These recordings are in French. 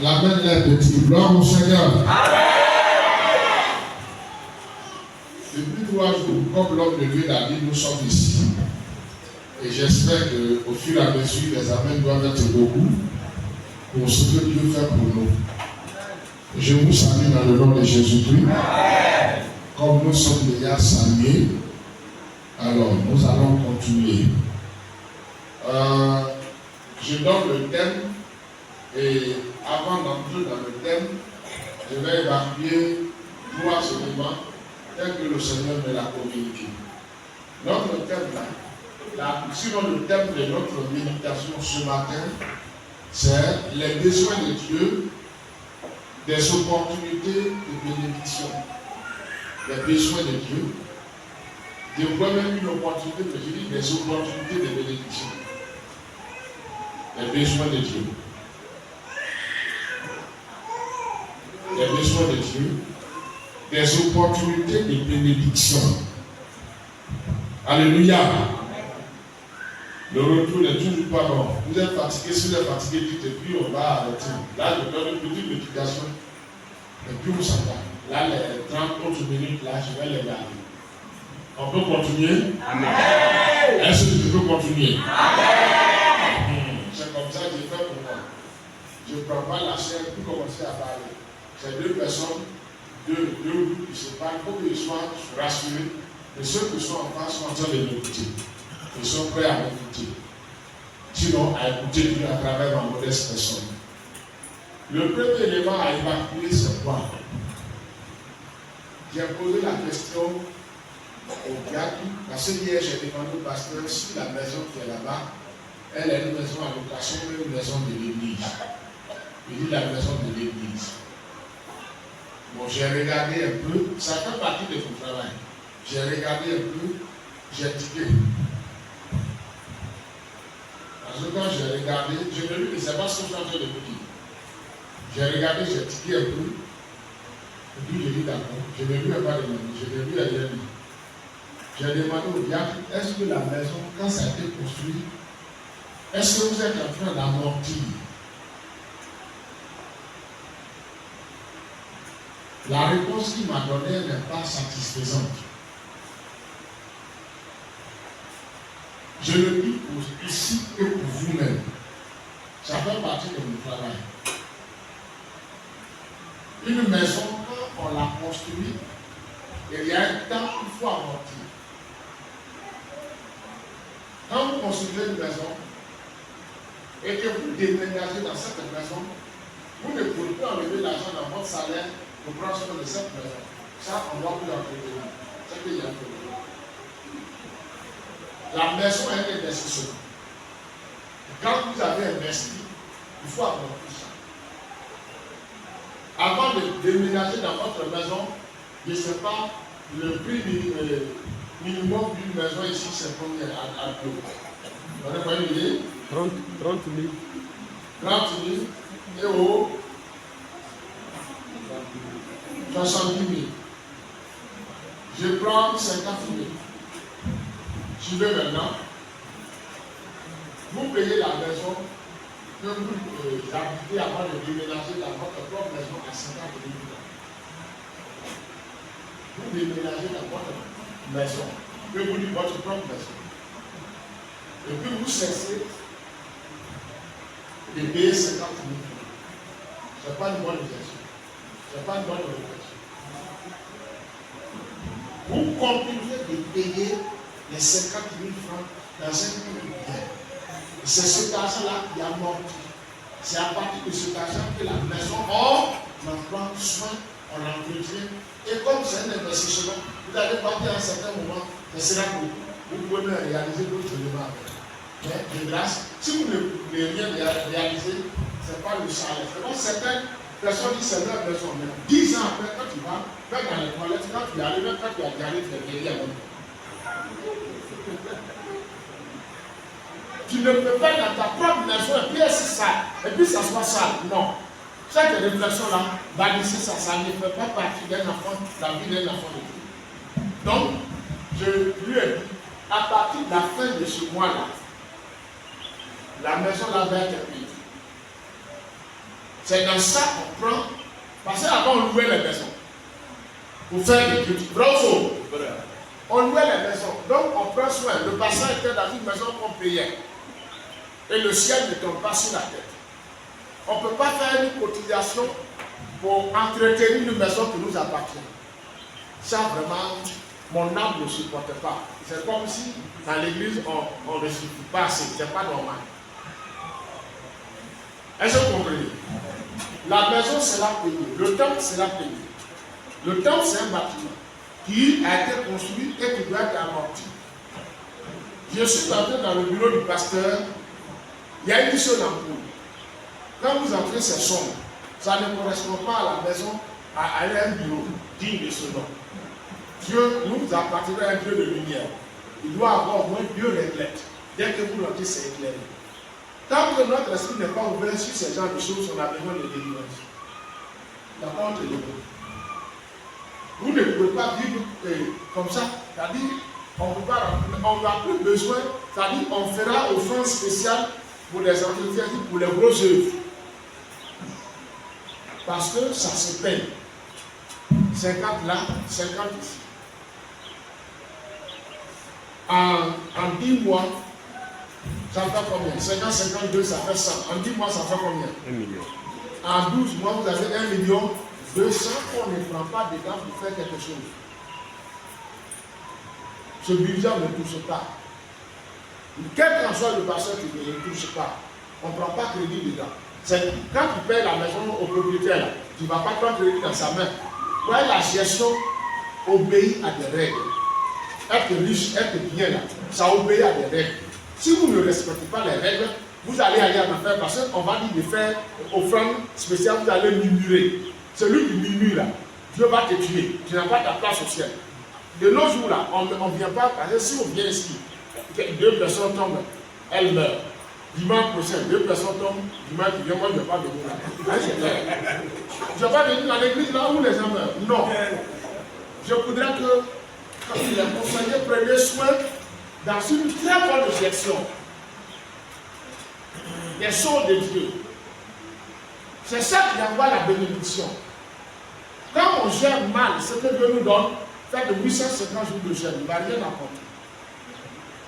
La main est petite. Gloire au Seigneur. Depuis 3 jours, comme l'homme de Dieu l'a dit, nous sommes ici. Et j'espère qu'au fur et à mesure, les amens doivent être beaucoup pour ce que Dieu fait pour nous. Je vous salue dans le nom de Jésus-Christ. Comme nous sommes déjà salués, alors nous allons continuer. Je donne le thème et avant d'entrer dans le thème, je vais évaluer 3 éléments tels que le Seigneur me l'a communiqué. Notre thème sinon le thème de notre méditation ce matin, c'est les besoins de Dieu, des opportunités de bénédiction. Les besoins de Dieu. Je vois même une opportunité, mais je dis des opportunités de bénédiction. Les besoins de Dieu. Les besoins de Dieu. Des opportunités de bénédiction. Alléluia. Le retour n'est toujours pas bon. Vous êtes fatigué, si vous êtes fatigué, dites et puis on va arrêter. Là, je donne une petite médication. Et puis vous savez. Là, les 30 autres minutes, là, je vais les garder. On peut continuer? Amen. Est-ce que je peux continuer? Amen. C'est comme ça que j'ai fait pour moi. Je ne prends pas la chair pour commencer à parler. C'est 2 personnes, 2 groupes qui se parlent. Il faut qu'ils soient rassurés. Et ceux qui sont en face sont en train de m'écouter. Ils sont prêts à m'écouter. Sinon, à écouter Dieu à travers ma modeste personne. Le premier élément à évacuer, c'est quoi? J'ai posé la question au diacre, parce que hier j'ai demandé au pasteur si la maison qui est là-bas, elle est une maison à location ou une maison de l'église. Il dit la maison de l'église. Bon, j'ai regardé un peu, ça fait partie de mon travail. J'ai regardé un peu, j'ai tiqué. Parce que quand j'ai regardé, je me dis que c'est pas ce que je suis en train de vous dire. J'ai regardé, j'ai tiqué un peu. Et puis j'ai dit d'accord, je n'ai vu pas de maison, je n'ai vu rien. J'ai demandé au diacre, est-ce que la maison, quand ça a été construit, est-ce que vous êtes en train d'amortir? La réponse qu'il m'a donnée n'est pas satisfaisante. Je le dis ici et pour vous-même. Ça fait partie de mon travail. Une maison, quand on la construit, il y a un temps qu'il faut amortir. Quand vous construisez une maison et que vous déménagez dans cette maison, vous ne pouvez pas enlever l'argent dans votre salaire pour prendre soin de cette maison. Ça, on doit plus entretenir. C'est qu'il y a un problème. La maison est une investition. Quand vous avez investi, il faut amortir ça. Avant de déménager dans votre maison, je ne sais pas, le prix minimum d'une maison ici, c'est combien à Pau? Vous n'avez pas une idée? 30 000. 30 000 et au 70 000. Je prends 50 000. Suivez maintenant. Vous payez la maison que vous habitez avant de déménager dans votre propre maison à 50 000 $. Vous déménagez dans votre maison, que vous dites votre propre maison. Et puis vous cessez de payer 50 000 $. Ce n'est pas une bonne gestion. Ce n'est pas une bonne réflexion. Vous continuez de payer les 50 000 francs dans un bien. C'est cet argent-là qui amortit. C'est à partir de cet argent que la maison, on en prend soin, on l'entretient. Et comme c'est un investissement, vous allez partir à un certain moment, c'est là que vous pouvez réaliser d'autres éléments. Mais de grâce, si vous ne pouvez rien réaliser, ce n'est pas le salaire. Donc certaines personnes disent c'est leur maison. Mais 10 ans après, quand tu vas, même dans les toilettes, quand tu arrives, même quand tu as gagné, tu es guéri à l'homme. Tu ne peux pas dans ta propre maison et puis c'est ça, et puis ça soit sale. Non. Cette réflexion-là, bannissez ça, ça ne fait pas partie d'un enfant, de la vie d'un enfant de Dieu. Donc, je lui ai dit, à partir de la fin de ce mois-là, la maison là va être payée. C'est dans ça qu'on prend. Parce qu'avant, on louait les maisons. Pour faire des cultes. Bravo! On louait les maisons. Donc, on prend soin. Le bassin était dans une maison qu'on payait. Et le ciel ne tombe pas sur la tête. On ne peut pas faire une cotisation pour entretenir une maison qui nous appartient. Ça, vraiment, mon âme ne supporte pas. C'est comme si, dans l'église, on ne suffit pas assez. Ce n'est pas normal. Est-ce que vous comprenez? La maison sera payée. Le temple sera payé. Le temple, c'est un bâtiment qui a été construit et qui doit être amorti. Je suis entré dans le bureau du pasteur. Il y a une seule ampoule. Quand vous entrez, c'est sombre. Ça ne correspond pas à la maison, à un bureau digne de ce nom. Dieu nous appartient à un Dieu de lumière. Il doit avoir au moins 2 réglettes. Dès que vous l'entrez, c'est éclairé. Tant que notre esprit n'est pas ouvert sur ces genres de choses, on a besoin de délivrance. La porte est levée. Vous ne pouvez pas vivre comme ça. C'est-à-dire, on n'a plus besoin. C'est-à-dire, on fera offrande spéciale pour les entretiens, pour les grosses œuvres. Parce que ça se paye. 50 là, 50 ici. En 10 mois, ça fait combien? 50, 52, ça fait 100. En 10 mois, ça fait combien? 1 million. En 12 mois, vous avez 1 million 200 qu'on ne prend pas dedans pour faire quelque chose. Ce budget ne touche pas. Quel qu'en soit le pasteur qui ne touche pas, on ne prend pas crédit dedans. C'est quand tu payes la maison au propriétaire, tu ne vas pas prendre crédit dans sa main. Ouais, la gestion obéit à des règles. Être riche, être bien là, ça obéit à des règles. Si vous ne respectez pas les règles, vous allez aller en affaire parce qu'on va dire de faire offrande spéciale, vous allez murmurer. Celui qui murmure là, Dieu va te tuer. Tu n'as pas ta place au ciel. De nos jours là, on ne vient pas, parce que si on vient ici, 2 personnes tombent, elles meurent. Dimanche prochain, 2 personnes tombent, dimanche qui vient, moi je ne vais pas venir là. Je ne vais pas venir dans l'église là où les gens meurent. Non. Je voudrais que les conseillers prennent soin dans une très bonne gestion des choses de Dieu. C'est ça qui envoie la bénédiction. Quand on gère mal ce que Dieu nous donne, faire de 850 jours de jeûne, il ne va rien apporter.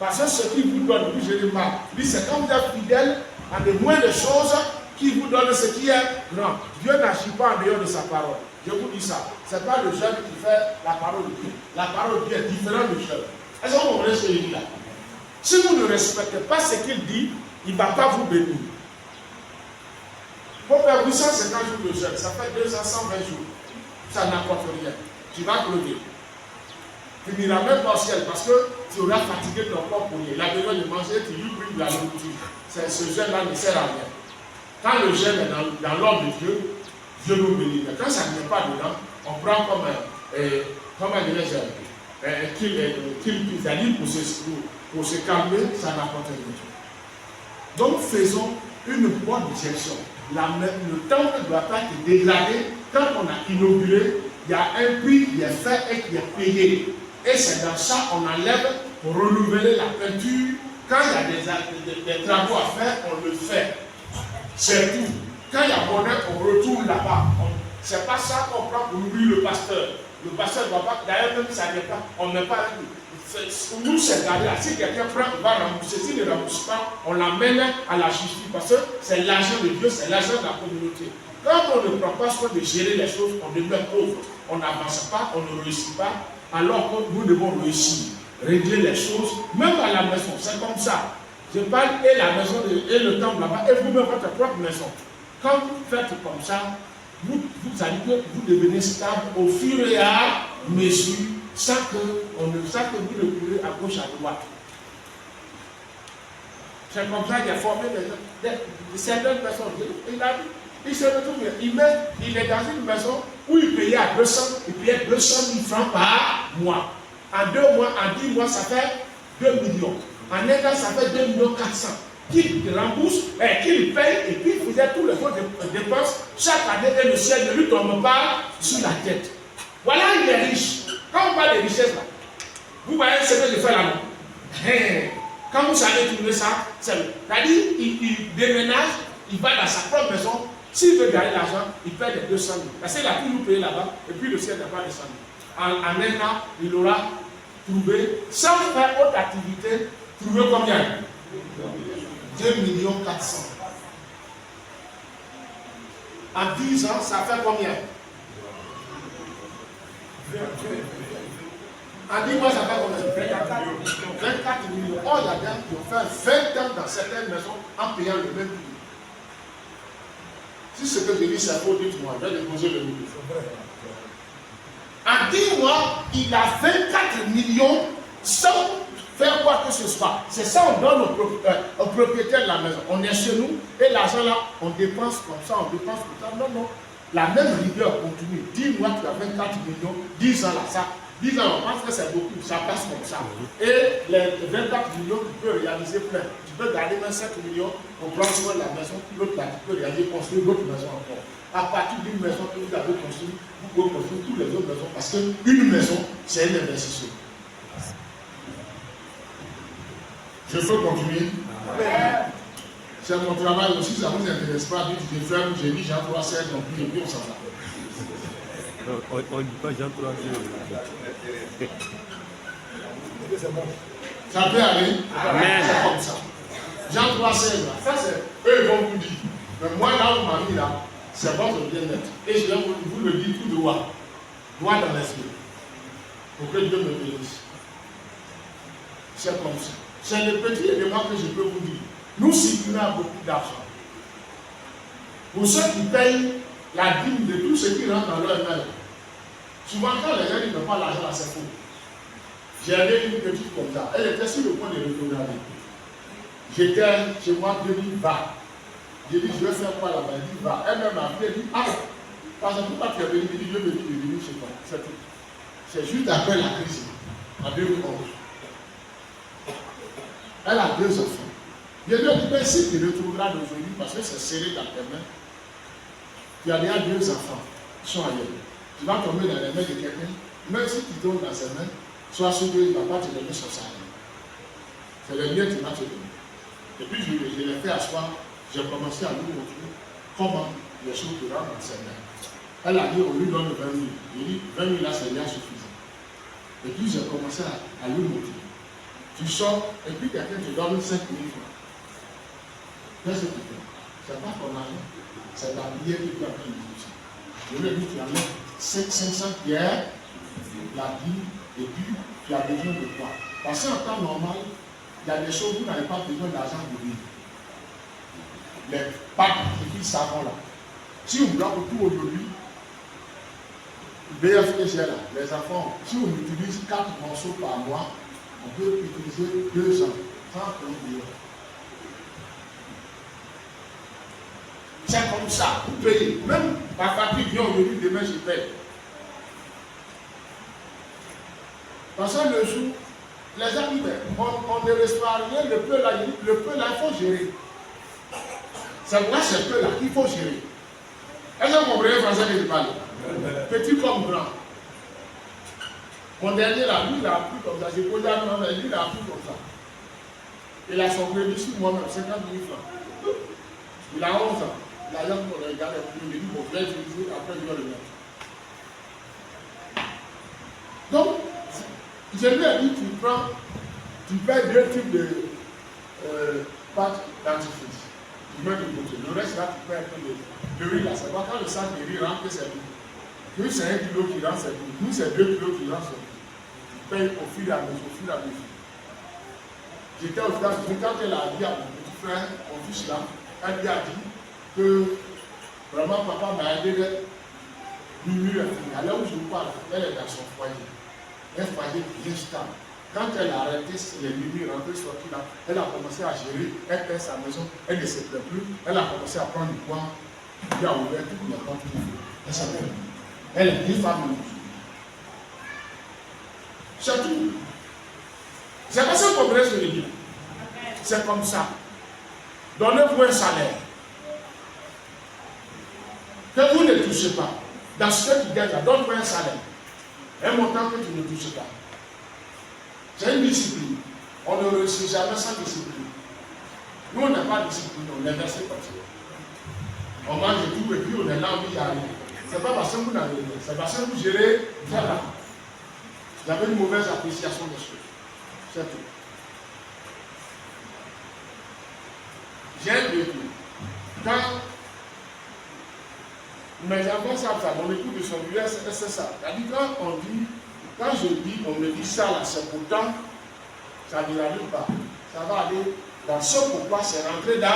Parce que ce qu'il vous donne, vous gérez mal. Lui, c'est quand vous êtes fidèle à de moindres choses qui vous donne ce qui est grand. Dieu n'agit pas en dehors de sa parole. Je vous dis ça. Ce n'est pas le jeûne qui fait la parole de Dieu. La parole de Dieu est différente du jeûne. Est-ce que vous comprenez ce qu'il dit là? Si vous ne respectez pas ce qu'il dit, il ne va pas vous bénir. Pour faire 850 jours de jeûne, ça fait 220 jours. Ça n'apporte rien. Tu vas crever. Tu n'iras même pas au ciel parce que tu auras fatigué ton corps pour lui. Il a besoin de manger, tu lui prives de la nourriture. Ce jeûne-là ne sert à rien. Quand le jeûne est dans l'ordre de Dieu, Dieu nous bénit. Mais quand ça ne vient pas dedans, on prend comme un kill pour se calmer, ça n'apporte rien. Donc faisons une bonne gestion. Le temple ne doit pas être dégradé. Quand on a inauguré, il y a un prix qui est fait et qui est payé. Et c'est dans ça qu'on enlève pour renouveler la peinture. Quand il y a des travaux à faire, on le fait. C'est tout. Quand il y a monnaie, on retourne là-bas. Ce n'est pas ça qu'on prend pour nourrir le pasteur. Le pasteur ne doit pas, d'ailleurs même ça n'est pas, on ne met pas nous c'est gardé là. Si quelqu'un prend, il va rembourser. S'il ne rembourse pas, on l'amène à la justice. Parce que c'est l'argent de Dieu, c'est l'argent de la communauté. Quand on ne prend pas soin de gérer les choses, on devient pauvre. On n'avance pas, on ne réussit pas. Alors que nous devons réussir, régler les choses, même à la maison. C'est comme ça. Je parle et la maison et le temple là-bas, et vous-même votre propre maison. Quand vous faites comme ça, vous devenez stable au fur et à mesure, sans que vous ne courez à gauche à droite. C'est comme ça qu'il a formé certaines personnes. Il se retrouve, il est dans une maison où il payait à 200 000 francs par mois. En 2 mois, en 10 mois, ça fait 2 millions. En un an, ça fait 2 millions 400. Qu'il rembourse, qu'il paye, et puis il faisait tous les autres dépenses chaque année et le ciel ne lui tombe pas sur la tête. Voilà, il est riche. Quand on parle de richesse, là, vous voyez ce que je fais là-bas. Quand vous savez trouver ça, c'est-à-dire, il déménage, il va dans sa propre maison, S'il veut gagner l'argent, il paie les 200 000. Parce qu'il a toujours payé là-bas, et puis le ciel n'a pas descendu. En un an, il aura trouvé, sans faire autre activité, trouvé combien? 2 400 000. En 10 ans, ça fait combien? En 10 mois, ça fait combien? 24 millions. Oh, il y a des gens qui ont fait 20 ans dans certaines maisons en payant le même prix. Si ce que je dis, c'est faux, dites-moi, je vais déposer le livre. En 10 mois, il a 24 millions sans faire quoi que ce soit. C'est ça, on donne au propriétaire de la maison. On est chez nous et l'argent là, on dépense comme ça, on dépense comme ça. Non, non. La même rigueur continue. 10 mois, tu as 24 millions, 10 ans là, ça. 10 ans, on pense que c'est beaucoup, ça passe comme ça. Et les 24 millions, tu peux réaliser plein. Tu peux garder 25 millions pour prendre soin de la maison, l'autre là, tu peux réaliser, construire d'autres maisons encore. À partir d'une maison que vous avez construite, vous pouvez construire toutes les autres maisons parce qu'une maison, c'est une investition. Je peux continuer? C'est mon travail aussi, ça ne vous intéresse pas. Je fais, j'ai dit Jean 3, 16, donc puis on s'en va. On ne dit pas Jean 3, 16. C'est bon. Ça peut aller? Amen. C'est comme ça. Jean 3, 16, là. Ça, c'est eux, ils vont vous dire. Mais moi, là où m'a mis là, c'est votre bien-être. Et je vais vous le dire tout droit. Droit dans l'esprit. Pour que Dieu me bénisse. C'est comme ça. C'est le petit élément que je peux vous dire. Nous circulons beaucoup d'argent. Pour ceux qui payent la dîme de tout ce qui rentre dans leur main, souvent quand les gens n'ont pas l'argent, c'est faux. J'ai allé une petite comme ça. Elle était sur le point de retourner. J'étais chez moi, Dieu dit va. J'ai dit je vais faire quoi là-bas? Elle dit va. Elle-même m'a appelé, elle dit ah, parce que pourquoi tu es venu? Dieu me dit de venir chez toi. C'est tout. C'est juste après la crise, en 2011. Elle a 2 enfants. Je lui ai dit, mais si tu retrouveras d'aujourd'hui, parce que c'est serré dans tes mains, tu as déjà 2 enfants qui sont ailleurs. Tu vas tomber dans les mains de quelqu'un, même si tu tombes dans ses mains, sois sûr qu'il ne va pas te donner son salaire. C'est le mien qui va te donner. Et puis je l'ai fait asseoir, j'ai commencé à lui montrer comment les choses te rentrent dans ses mains. Elle a dit, on lui donne 20 000. J'ai dit, 20 000 là, c'est bien suffisant. Et puis j'ai commencé à lui montrer. Tu sors, et puis quelqu'un te donne 5 000 francs. Qu'est-ce que tu fais? C'est pas ton argent, c'est la prière que tu as fait l'utiliser. Je lui ai dit, tu amènes 500 pierres, la Bible, et puis tu as besoin de quoi? Parce qu'en temps normal, il y a des choses où vous n'avez pas besoin d'argent pour vivre. Les pâtes et puis le savon là. Si on bloque tout aujourd'hui, BFTG là, les enfants, si on utilise 4 morceaux par mois, on peut utiliser 2 ans, 30 millions. C'est comme ça, vous payez. Même ma famille vient aujourd'hui, demain je paye. Parce que le jour, les gens disent, on ne reste pas rien, le peu là, il faut gérer. C'est moi ce peu là qu'il faut gérer. Est-ce que vous comprenez français que je parle? Petit comme grand. Mon dernier là, lui il a appris comme ça, j'ai posé à moi, lui il a appris comme ça. Il a son crédit sur moi-même, 50 000 francs. Il a 11 ans. L'argent qu'on regarde, il dit, bon, je vais utiliser, après je vais le mettre. Donc, je lui ai dit, tu payes 2 types de pâtes dentifrice. Tu mets de côté. Le reste là, tu payes un peu de riz là. C'est pas quand le sac de riz rentre, c'est tout. Lui, c'est 1 kilo qui rentre, c'est tout. Nous, c'est 2 kilos qui rentrent, c'est tout. Tu payes au fil et à mesure, au fil et à mesure. J'étais aux États-Unis, quand elle a dit à mon petit frère, mon fils là, elle lui a dit que vraiment papa m'a aidé de murmurer. À l'heure où je vous parle, elle est dans son foyer. Un foyer bien stable. Quand elle a arrêté les murmures, rentrées, sorties là, elle a commencé à gérer, elle paie sa maison, elle ne se plaît plus, elle a commencé à prendre du poids, puis à ouvrir toutes les portes qu'il faut. Elle s'appelle. Elle est une femme. C'est tout. C'est pas ça qu'on pourrait se le dire. C'est comme ça. Donnez-vous un salaire que vous ne touchez pas. Dans ce que tu gagnes, donne-moi un salaire. Un montant que tu ne touches pas. C'est une discipline. On ne réussit jamais sans discipline. Nous, on n'a pas de discipline, on est versé comme ça. On mange tout et puis on est là, on dit rien. C'est pas parce que vous n'avez rien, c'est parce que vous gérez bien là. Vous avez une mauvaise appréciation des choses. C'est tout. J'aime beaucoup. Quand mes enfants savent ça, mon époux de son village, c'est ça. C'est-à-dire quand je dis, on me dit ça là, c'est pourtant, ça ne n'arrive pas. Ça va aller dans ce pourquoi c'est rentré dans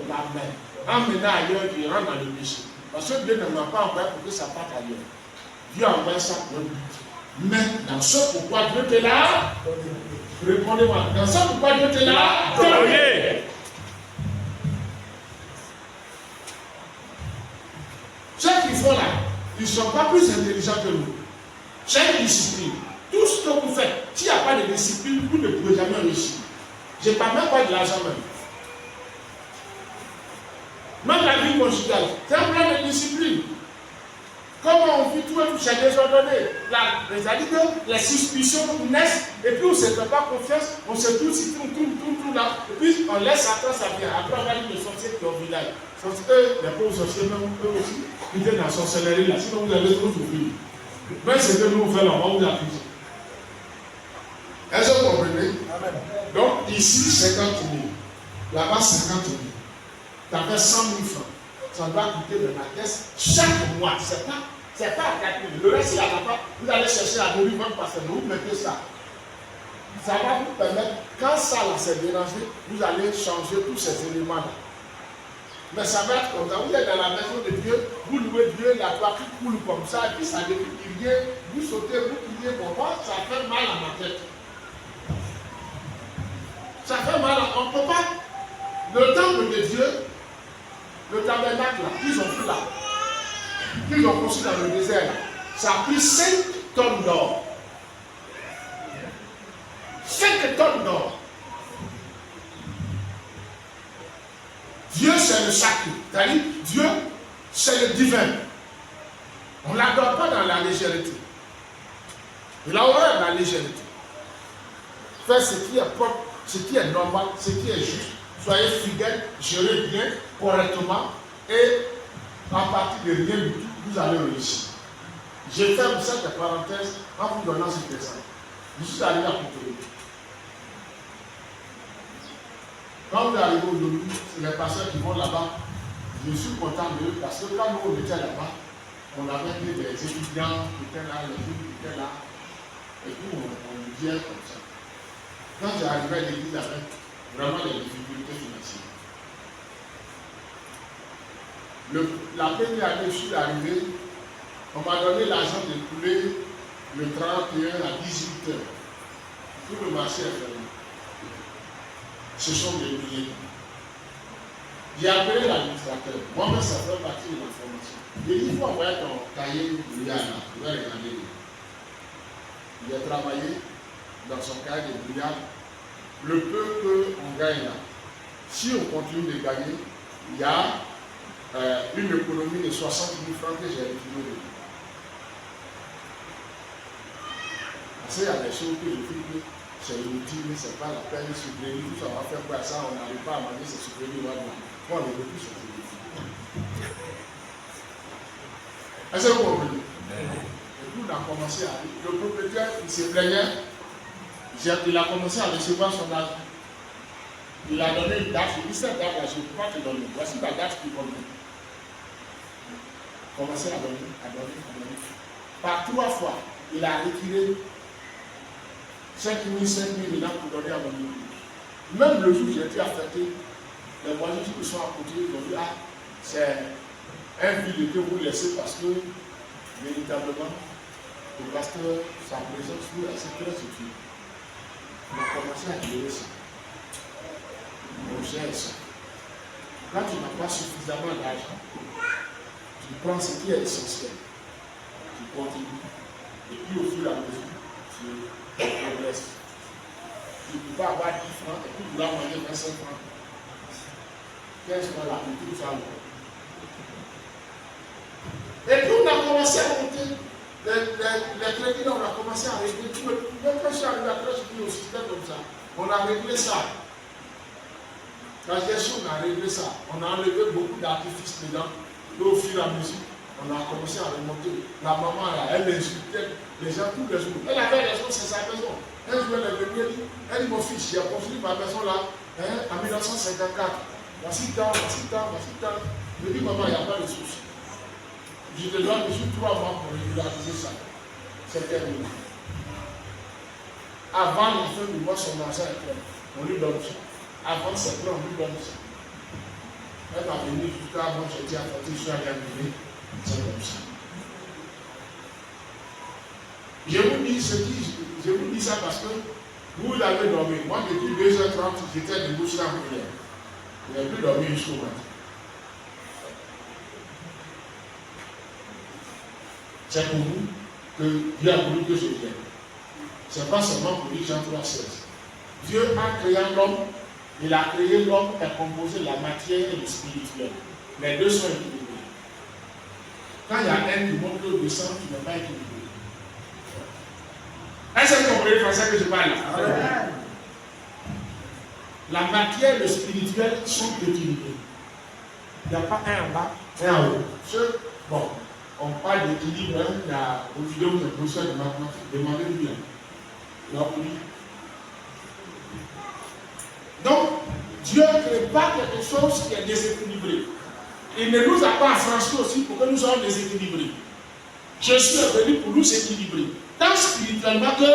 la main. En menant ailleurs, il rentre dans le péché. Parce que Dieu ne m'a pas envoyé pour que ça parte ailleurs. Dieu a envoyé ça pour le but. Mais dans ce pourquoi Dieu t'est là, répondez-moi. Dans ce pourquoi Dieu t'est là, Oui. ceux qui font là, ils ne sont pas plus intelligents que nous. J'ai une discipline. Tout ce que vous faites, s'il n'y a pas de discipline, vous ne pouvez jamais réussir. Je ne parle même pas de l'argent même. Même la vie conjugale, c'est un problème de discipline. Comment on vit tout et tout, c'est désordonné. C'est-à-dire que les suspicions naissent, et puis on ne se fait pas confiance, on se tourne, tout là, et puis on laisse attendre, ça vient. Après, on va dire les sorciers qui ont au village. Les pauvres sorciers, même eux aussi, ils viennent dans la sorcellerie là, sinon vous allez trop souffrir. Mais c'est que nous on fait là, on va vous accuser. Est-ce que vous comprenez? Donc ici 50 000, là-bas 50 000. Tu as fait 100 000 francs. Ça doit coûter de la caisse chaque mois. C'est pas à 4 000. Le reste, il n'y a pas. Vous allez chercher à nourrir même parce que vous mettez ça. Ça va vous permettre, quand ça là s'est dérangé, vous allez changer tous ces éléments-là. Mais ça va être comme ça. Vous êtes dans la maison de Dieu, vous louez Dieu, la toi qui coule comme ça, et puis ça devient qu'il vient, vous sautez, vous criez, bon, ça fait mal à ma tête. Ça fait mal, on ne peut pas. Le temple de Dieu, le tabernacle là, qu'ils ont fait là, qu'ils ont construit dans le désert là, ça a pris 5 tonnes d'or. 5 tonnes d'or. Dieu c'est le sacré. C'est-à-dire, Dieu c'est le divin. On ne l'adore pas dans la légèreté. Il a horreur de la légèreté. Faire ce qui est propre, ce qui est normal, ce qui est juste. Soyez fidèles, gérez bien, correctement, et à partir de rien du tout, vous allez réussir. Je ferme cette parenthèse en vous donnant cet exemple. Je suis arrivé à Cotonou. Quand vous arrivez aujourd'hui, c'est les pasteurs qui vont là-bas. Je suis content d'eux parce que quand nous on était là-bas, on avait des étudiants qui étaient là, les filles qui étaient là, et puis on disait comme ça. Quand j'ai arrivé à l'église avec vraiment des difficultés financières. La première année, je suis arrivé, on m'a donné l'argent de couler le 31 à 18 heures. Tout le marché est fermé. Ce sont des milliers. J'ai appelé l'administrateur. Moi-même, ça fait partie de la formation. J'ai dit, il faut envoyer ton cahier de brouillard là. Je vais regarder. Il a travaillé dans son cahier de brouillard. Le peu qu'on gagne là, si on continue de gagner, il y a une économie de 60 000 francs que j'ai retiré. Parce qu'il y a des choses que je dis que c'est inutile, c'est pas la peine de supprimer, tout ça va faire quoi ça, on n'arrive pas à manger, c'est supprimer là. Bon, les plus sont inutiles. Est-ce que vous comprenez? Et puis on a commencé à. Le propriétaire, il se plaignait. Il a commencé à recevoir son argent. Il a donné une date. Il dit cette date-là, je ne peux pas te donner. Voici la date qui convient. Commencé à donner. Par 3 fois, il a retiré 5 000, 5 000 là pour donner à mon épouse. Même le jour où j'ai été affecté, les voisins qui sont à côté, ils ont dit, ah, c'est un vide que vous laissez parce que, véritablement, le pasteur, sa présence, c'est très utile. On a commencé à gérer ça. On gère ça. Quand tu n'as pas suffisamment d'argent, tu prends ce qui est essentiel. Tu continues. Et puis au fur et à mesure, tu progresses. Tu ne peux pas avoir 10 francs et puis vouloir manger 25 francs. 15 francs là, pour tout ça. Et puis on a commencé à monter. Les crédits, on a commencé à régler. Même quand je suis arrivé après, je suis au système comme ça. On a réglé ça. La gestion, on a réglé ça. On a enlevé beaucoup d'artifices dedans. au fur et à mesure, on a commencé à remonter. La maman, là, elle insultait les gens tous les jours. Elle avait raison, c'est sa maison. Un jour, elle est venue, elle dit, mon fils, j'ai construit ma maison là, en 1954. Voici tant, voici tant, voici tant. Je dis, maman, il n'y a pas de souci. Je te dois juste 3 mois pour régulariser ça. C'est terminé. Avant la fin du mois, son argent est plein. On lui donne ça. Avant c'est plein, on lui donne ça. Elle va venir jusqu'à moi, je dis à Fatih, je suis allé arriver. C'est comme ça. Je vous dis ça parce que vous avez dormi. Moi, depuis 2h30, j'étais debout sur la prière. Je n'ai plus dormi jusqu'au matin. C'est pour vous que Dieu a voulu que je vienne. Ce n'est pas seulement pour dire Jean 3,16. Dieu a créé l'homme, il a créé l'homme et composé la matière et le spirituel. Les deux sont équilibrés. Quand il y a un qui monte l'autre descend, tu n'es pas équilibré. Est-ce que vous comprenez le français que je parle là? La matière et le spirituel sont équilibrés. Il n'y a pas un en bas, un en haut. Bon, on parle d'équilibre, hein, il y a une vidéo de professeur de mathématiques, demandez-lui bien. Donc, Dieu ne crée pas quelque chose qui est déséquilibré. Il ne nous a pas affranchis aussi pour que nous soyons déséquilibrés. Je suis venu pour nous équilibrer, tant spirituellement que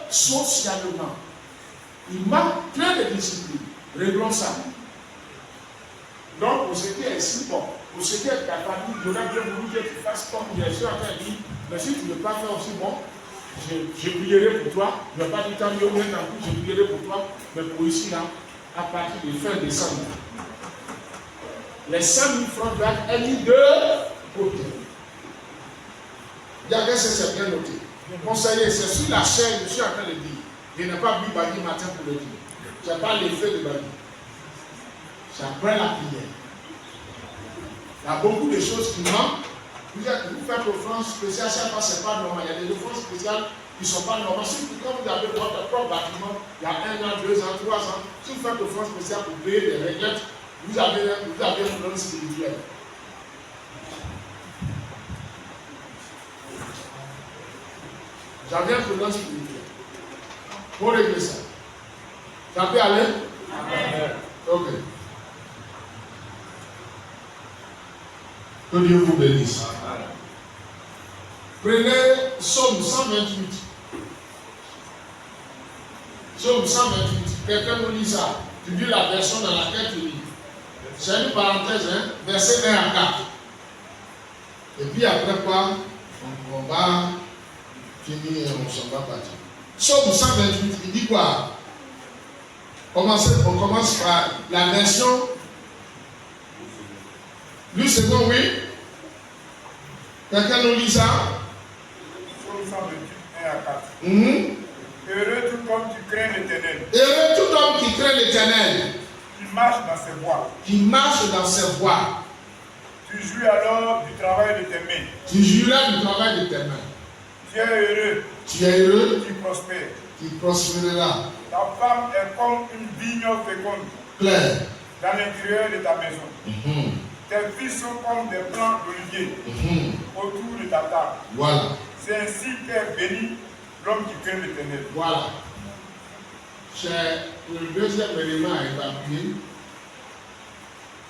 socialement. Il manque plein de disciplines. Réglons ça. Donc, pour ce qui est ici, bon, pour ce qui est de ta famille, il y aurait bien voulu que tu fasses comme je suis en train de dire, mais si tu ne veux pas faire aussi bon, je prierai pour toi. Je ne vais pas dire tant mieux, je prierai pour toi, mais pour ici, là, à partir de fin décembre, les 100 000 francs doivent être mis de côté. Regardez si c'est bien noté. Conseiller, c'est sur la chaîne, je suis en train de dire. Je n'ai pas bu Badi matin pour le dire. Je n'ai pas l'effet de Badi. C'est après la prière. Il y a beaucoup de choses qui manquent. Vous faites l'offrande spéciale, ça c'est pas normal. Il y a des offrandes spéciales qui ne sont pas normales. Surtout quand vous avez votre propre bâtiment, il y a 1 an, 2 ans, 3 ans, si vous faites l'offrande spéciale pour payer des réglettes, vous avez un problème spirituel. J'avais un problème spirituel. Pour régler ça. Ça peut aller? Amen. Ok. Que Dieu vous bénisse. Prenez Psaume 128. Psaume 128. Quelqu'un nous lit ça. Tu dis la version dans laquelle tu lis. C'est une parenthèse, hein? Verset 1 à 4. Et puis après quoi, on va finir et on s'en va partir. Psaume 128, il dit quoi? On commence par la version. Lui, c'est bon, oui? Quelqu'un nous lit ça? Psaume 128, 1 à 4. Heureux tout homme qui craint l'Éternel. Heureux tout homme qui craint l'Éternel. Qui marche dans ses voies. Qui marche dans ses voies. Tu jouis alors du travail de tes mains. Tu jouiras du travail de tes mains. Tu es heureux. Tu es heureux. Tu prospères. Tu prospéreras. Ta femme est comme une vigne féconde. Claire. Dans l'intérieur de ta maison. Tes fils sont comme des plants d'olivier autour de ta table. Voilà. C'est ainsi qu'est béni l'homme qui craint l'Éternel. Voilà. C'est le deuxième élément à évacuer.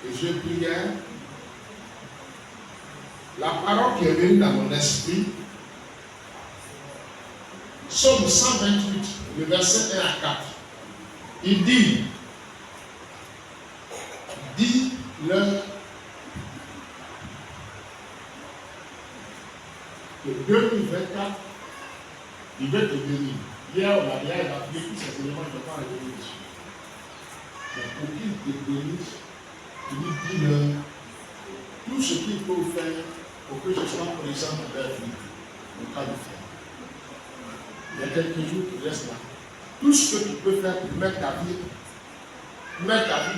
Et je priais. La parole qui est venue dans mon esprit, Psaume 128, le verset 1 à 4. Il dit, dis-leur que 2024, il veut te bénir. Hier, on a bien évacué tous ces éléments, je ne vais pas revenir dessus. Mais pour qu'il te bénisse, il dit, dis-leur tout ce qu'il faut faire pour que je sois présent dans leur vie, au cas de faire. Il y a quelques jours qui restent là. Tout ce que tu peux faire pour mettre ta vie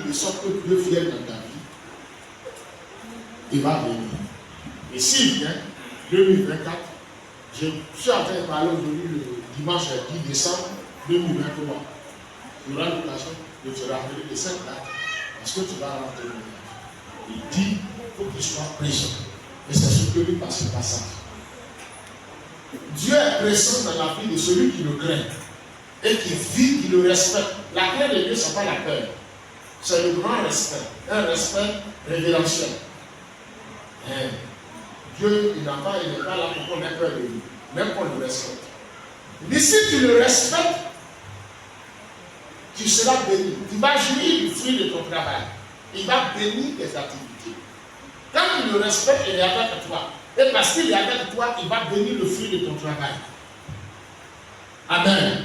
de sorte que Dieu vienne dans ta vie, il va venir. Et s'il vient, 2024, je suis en train de parler aujourd'hui le dimanche 10 décembre 2023. Tu auras l'occasion de te rappeler de cette date parce que tu vas rentrer dans ta vie. Il dit faut qu'il soit présent. Et c'est ce que lui par ce passage. Dieu est présent dans la vie de celui qui le craint et qui vit, qui le respecte. La crainte de Dieu, ce n'est pas la peur. C'est le grand respect. Un respect révérentiel. Dieu, il n'est pas là pour qu'on ait peur de lui, même qu'on le respecte. Mais si tu le respectes, tu seras béni. Tu vas jouir du fruit de ton travail. Il va bénir tes activités. Quand tu le respectes, il est avec toi. Et parce qu'il est avec toi, il va bénir le fruit de ton travail. Amen.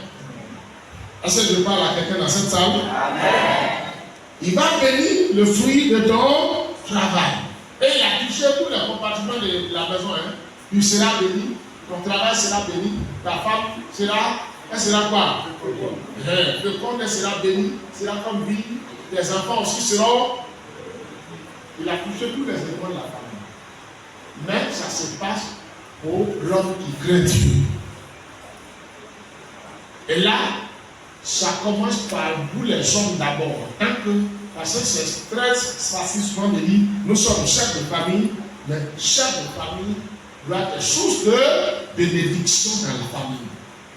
Est-ce que je parle à quelqu'un dans cette salle? Amen. Il va bénir le fruit de ton travail. Et il a touché tous les compartiments de la maison. Tu seras béni, ton travail sera béni, ta femme sera, elle sera quoi? Le compte sera béni, sera comme vie, tes enfants aussi seront. Il a touché tous les éléments de la famille. Mais ça se passe pour l'homme qui craint Dieu. Et là, ça commence par vous les hommes d'abord. Parce que c'est très facile souvent de dire, nous sommes chefs de famille, mais chef de famille doit être source de bénédiction dans la famille,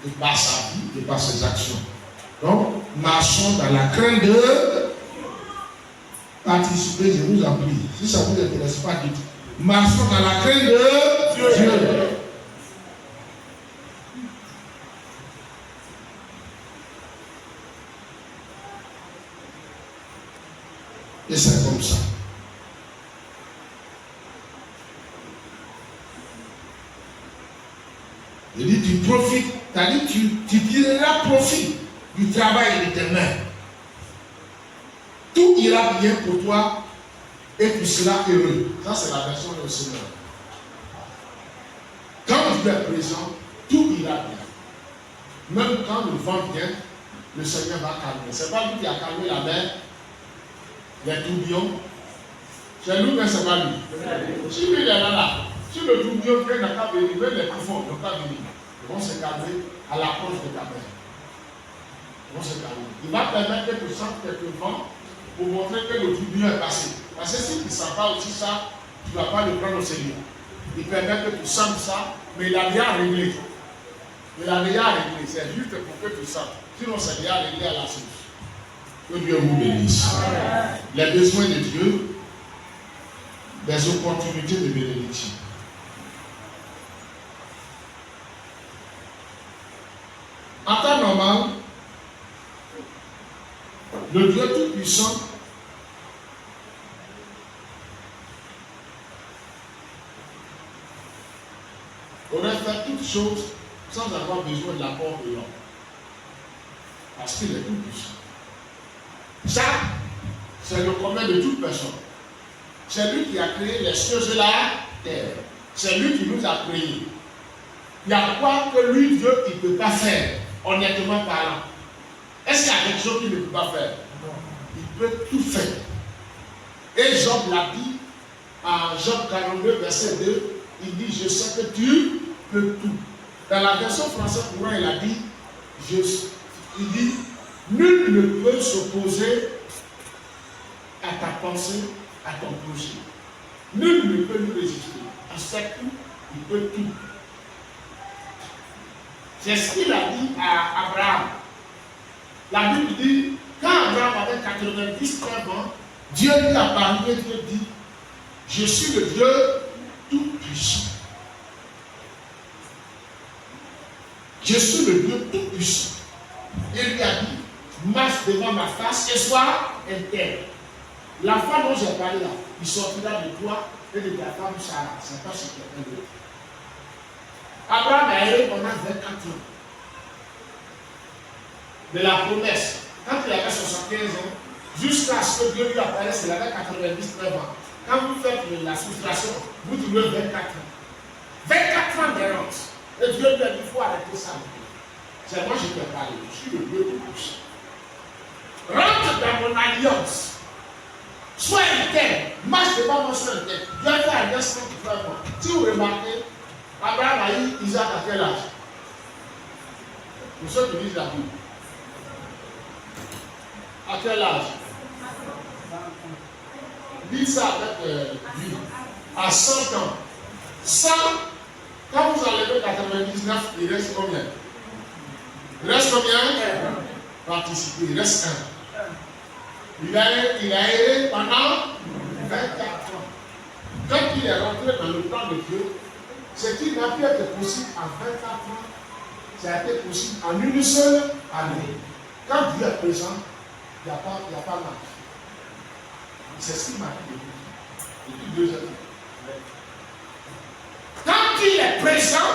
de par sa vie, de par ses actions. Donc, marchons dans la crainte de participer, je vous en prie. Si ça ne vous intéresse pas, dites. Marchons dans la crainte de Dieu. Et c'est comme ça. Je dis, tu profites, c'est-à-dire tu tireras profit du travail de tes mains. Tout ira bien pour toi et tu seras heureux. Ça, c'est la version du Seigneur. Quand tu es présent, tout ira bien. Même quand le vent vient, le Seigneur va calmer. Ce n'est pas lui qui a calmé la mer, les tourbillons. C'est nous, mais ce n'est pas lui. Si lui est là, si le tourbillon vient, n'a pas venir, même les profonds n'ont pas venir. Ils vont se calmer à l'approche de ta mer. Ils vont se calmer. Il va permettre que tu sentes quelques vents pour montrer que le tourbillon est passé. Parce que si tu ne sens pas aussi ça, tu ne vas pas le prendre au sérieux. Il permet que tu sentes ça, mais il a déjà réglé. Il a déjà réglé. C'est juste pour que tu sentes. Sinon, c'est déjà réglé à la source. Que Dieu vous bénisse. Les besoins de Dieu, des opportunités de bénédiction. En temps normal, le Dieu Tout-Puissant aurait fait toutes choses sans avoir besoin de l'apport de l'homme. Parce qu'il est tout-puissant. Ça, c'est le commun de toute personne. C'est lui qui a créé les cieux et la terre. C'est lui qui nous a créés. Il y a quoi que lui, Dieu, il ne peut pas faire, honnêtement parlant. Est-ce qu'il y a quelque chose qu'il ne peut pas faire? Non. Il peut tout faire. Et Job l'a dit en Job 42, verset 2, il dit, je sais que tu peux tout. Dans la version française courante, il a dit, il dit, nul ne peut s'opposer à ta pensée, à ton projet. Nul ne peut nous résister. En fait, il peut tout. C'est ce qu'il a dit à Abraham. La Bible dit, quand Abraham avait 99 ans, Dieu lui a parlé et Dieu dit, je suis le Dieu tout-puissant. Je suis le Dieu tout-puissant. Il lui a dit, marche devant ma face et sois intègre. La femme dont j'ai parlé là, il sortira de toi et de ta femme Sarah. C'est pas ce qu'il y a d'autre. Abraham a erré pendant 24 ans de la promesse. Quand il avait 75 ans, jusqu'à ce que Dieu lui apparaisse, il avait 99 ans. Quand vous faites la soustraction, vous trouvez 24 ans. 24 ans d'errance. Et Dieu lui a dit, il faut arrêter ça. C'est moi qui te parle. Je suis le Dieu de tous. Rentre dans mon alliance. Sois intègre. Marche devant moi, sois intègre. Dieu fait alliance quand tu fais moi. Si vous remarquez, Abraham a eu Isaac à quel âge? Pour ceux qui lisent la Bible. À quel âge? Dites ça avec lui. À 100 ans. 100, quand vous enlevez 99, il reste combien? Il reste combien? Participer, il reste 1. Il a erré pendant 24 ans. Quand il est rentré dans le plan de Dieu, ce qui n'a pu être possible en 24 ans, ça a été possible en une seule année. Quand Dieu est présent, il n'y a pas mal. C'est ce qui m'a dit depuis 2 ans. Quand il est présent,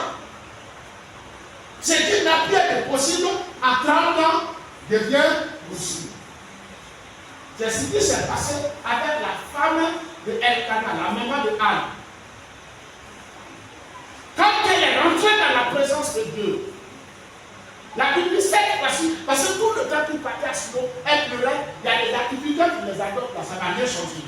ce qui n'a pu être possible à 30 ans devient possible. C'est ce qui s'est passé avec la femme de Elkana, la maman de Anne. Quand elle est rentrée dans la présence de Dieu, la Bible cette fois-ci, parce que tout le temps qu'il partait à Silo, elle pleurait, il y a des activités qui les adoptent là, ça ne va rien changer.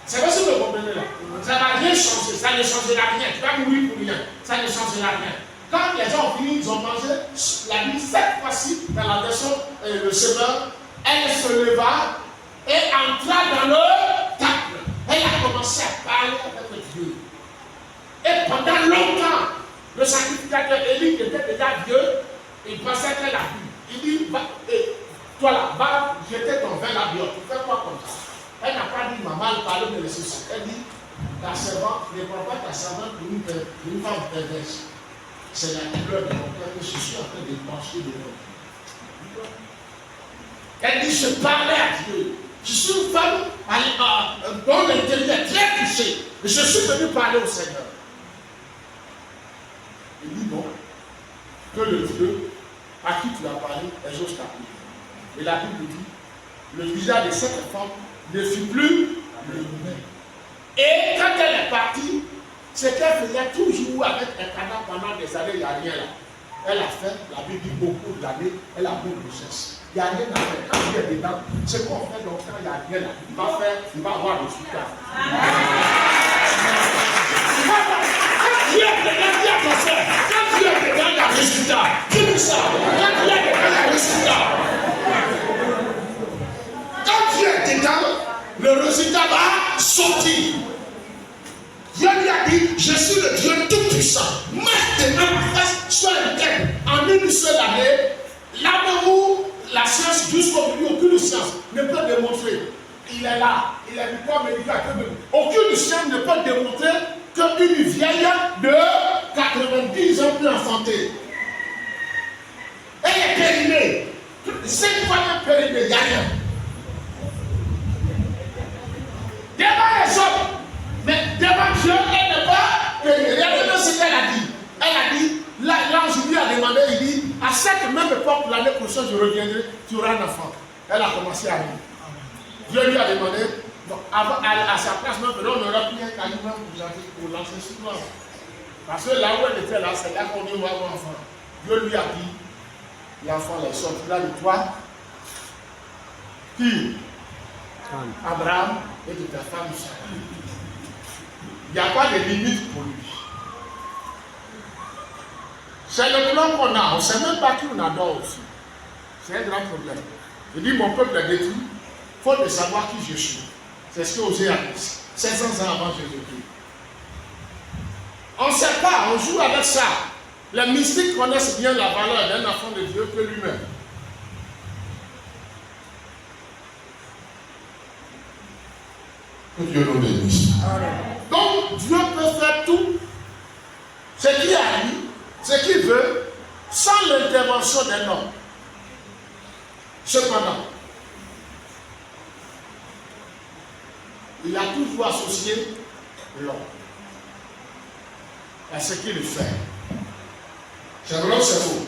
C'est pas si vous comprenez là. Ça ne va rien changer, ça ne changera rien. Tu vas mourir pour rien, ça ne changera rien. Quand les gens ont fini, ils ont mangé, la Bible cette fois-ci, dans la version le semeur, elle se leva et entra dans le temple. Elle a commencé à parler avec Dieu. Et pendant longtemps, le sacrificateur Élie, qui était déjà vieux, il pensait qu'elle a pu. Il dit, toi là, va jeter ton vin là-dedans. Tu fais quoi comme ça? Elle n'a pas dit, maman, elle parlait de ceci. Elle dit, ta servante, ne prends pas ta servante pour une femme perverse. C'est la douleur de mon cœur que je suis en train de pencher de l'homme. Elle dit, je parlais à Dieu. Je suis une femme dont l'intérieur est très touché. Et je suis venu parler au Seigneur. Il dit, bon, que le Dieu à qui tu as parlé exauce ta prière. Et la Bible dit, le visage de cette femme ne fut plus le même. Et quand elle est partie, ce qu'elle faisait toujours avec un canard pendant des années, il n'y a rien là. Elle a fait, la Bible dit, beaucoup d'années, elle a beaucoup de grossesse. Il n'y a rien à faire. Quand il est dedans, c'est qu'on fait donc quand il n'y a rien là. Il va avoir le résultat. Quand Dieu est dedans, il y a ton frère. Quand Dieu est dedans, il y a le résultat. Tu dis ça. Quand Dieu est dedans, il y a le résultat. Quand Dieu est dedans, le résultat va sortir. Dieu lui a dit, je suis le Dieu tout-puissant. Maintenant, sois intègre. En une seule année, l'amour, la science, jusqu'au milieu, aucune science ne peut démontrer. Il est là, il est du corps médical. Aucune science ne peut démontrer qu'une vieille de 90 ans peut enfanter. Elle est périmée. 5 fois périmée, il n'y a rien. Devant les hommes, mais devant Dieu, elle n'est pas périmée. Regardez ce qu'elle a dit. Elle a dit, l'ange lui a demandé, il dit, à cette même époque, l'année prochaine, je reviendrai, tu auras un enfant. Elle a commencé à rire. Dieu lui a demandé, donc, à sa place, même, on aurait pris un caillou pour lancer sur moi. Parce que là où elle était là, c'est là qu'on dit, moi, mon enfant. Dieu lui a dit, l'enfant est sorti là de toi. Qui? Abraham et de ta femme Sarah. Il n'y a pas de limite pour lui. C'est le plan qu'on a. On ne sait même pas qui on adore aussi. C'est un grand problème. Je dis, mon peuple est détruit. Il faut de savoir qui je suis. C'est ce que Osée a dit. 700 ans avant Jésus-Christ. On ne sait pas. On joue avec ça. Les mystiques connaissent bien la valeur d'un enfant de Dieu que lui-même. Que Dieu nous bénisse. Donc, Dieu peut faire tout ce qu'il a dit, ce qu'il veut, sans l'intervention d'un homme. Cependant, il a toujours associé l'homme à ce qu'il fait. C'est vrai ou c'est faux?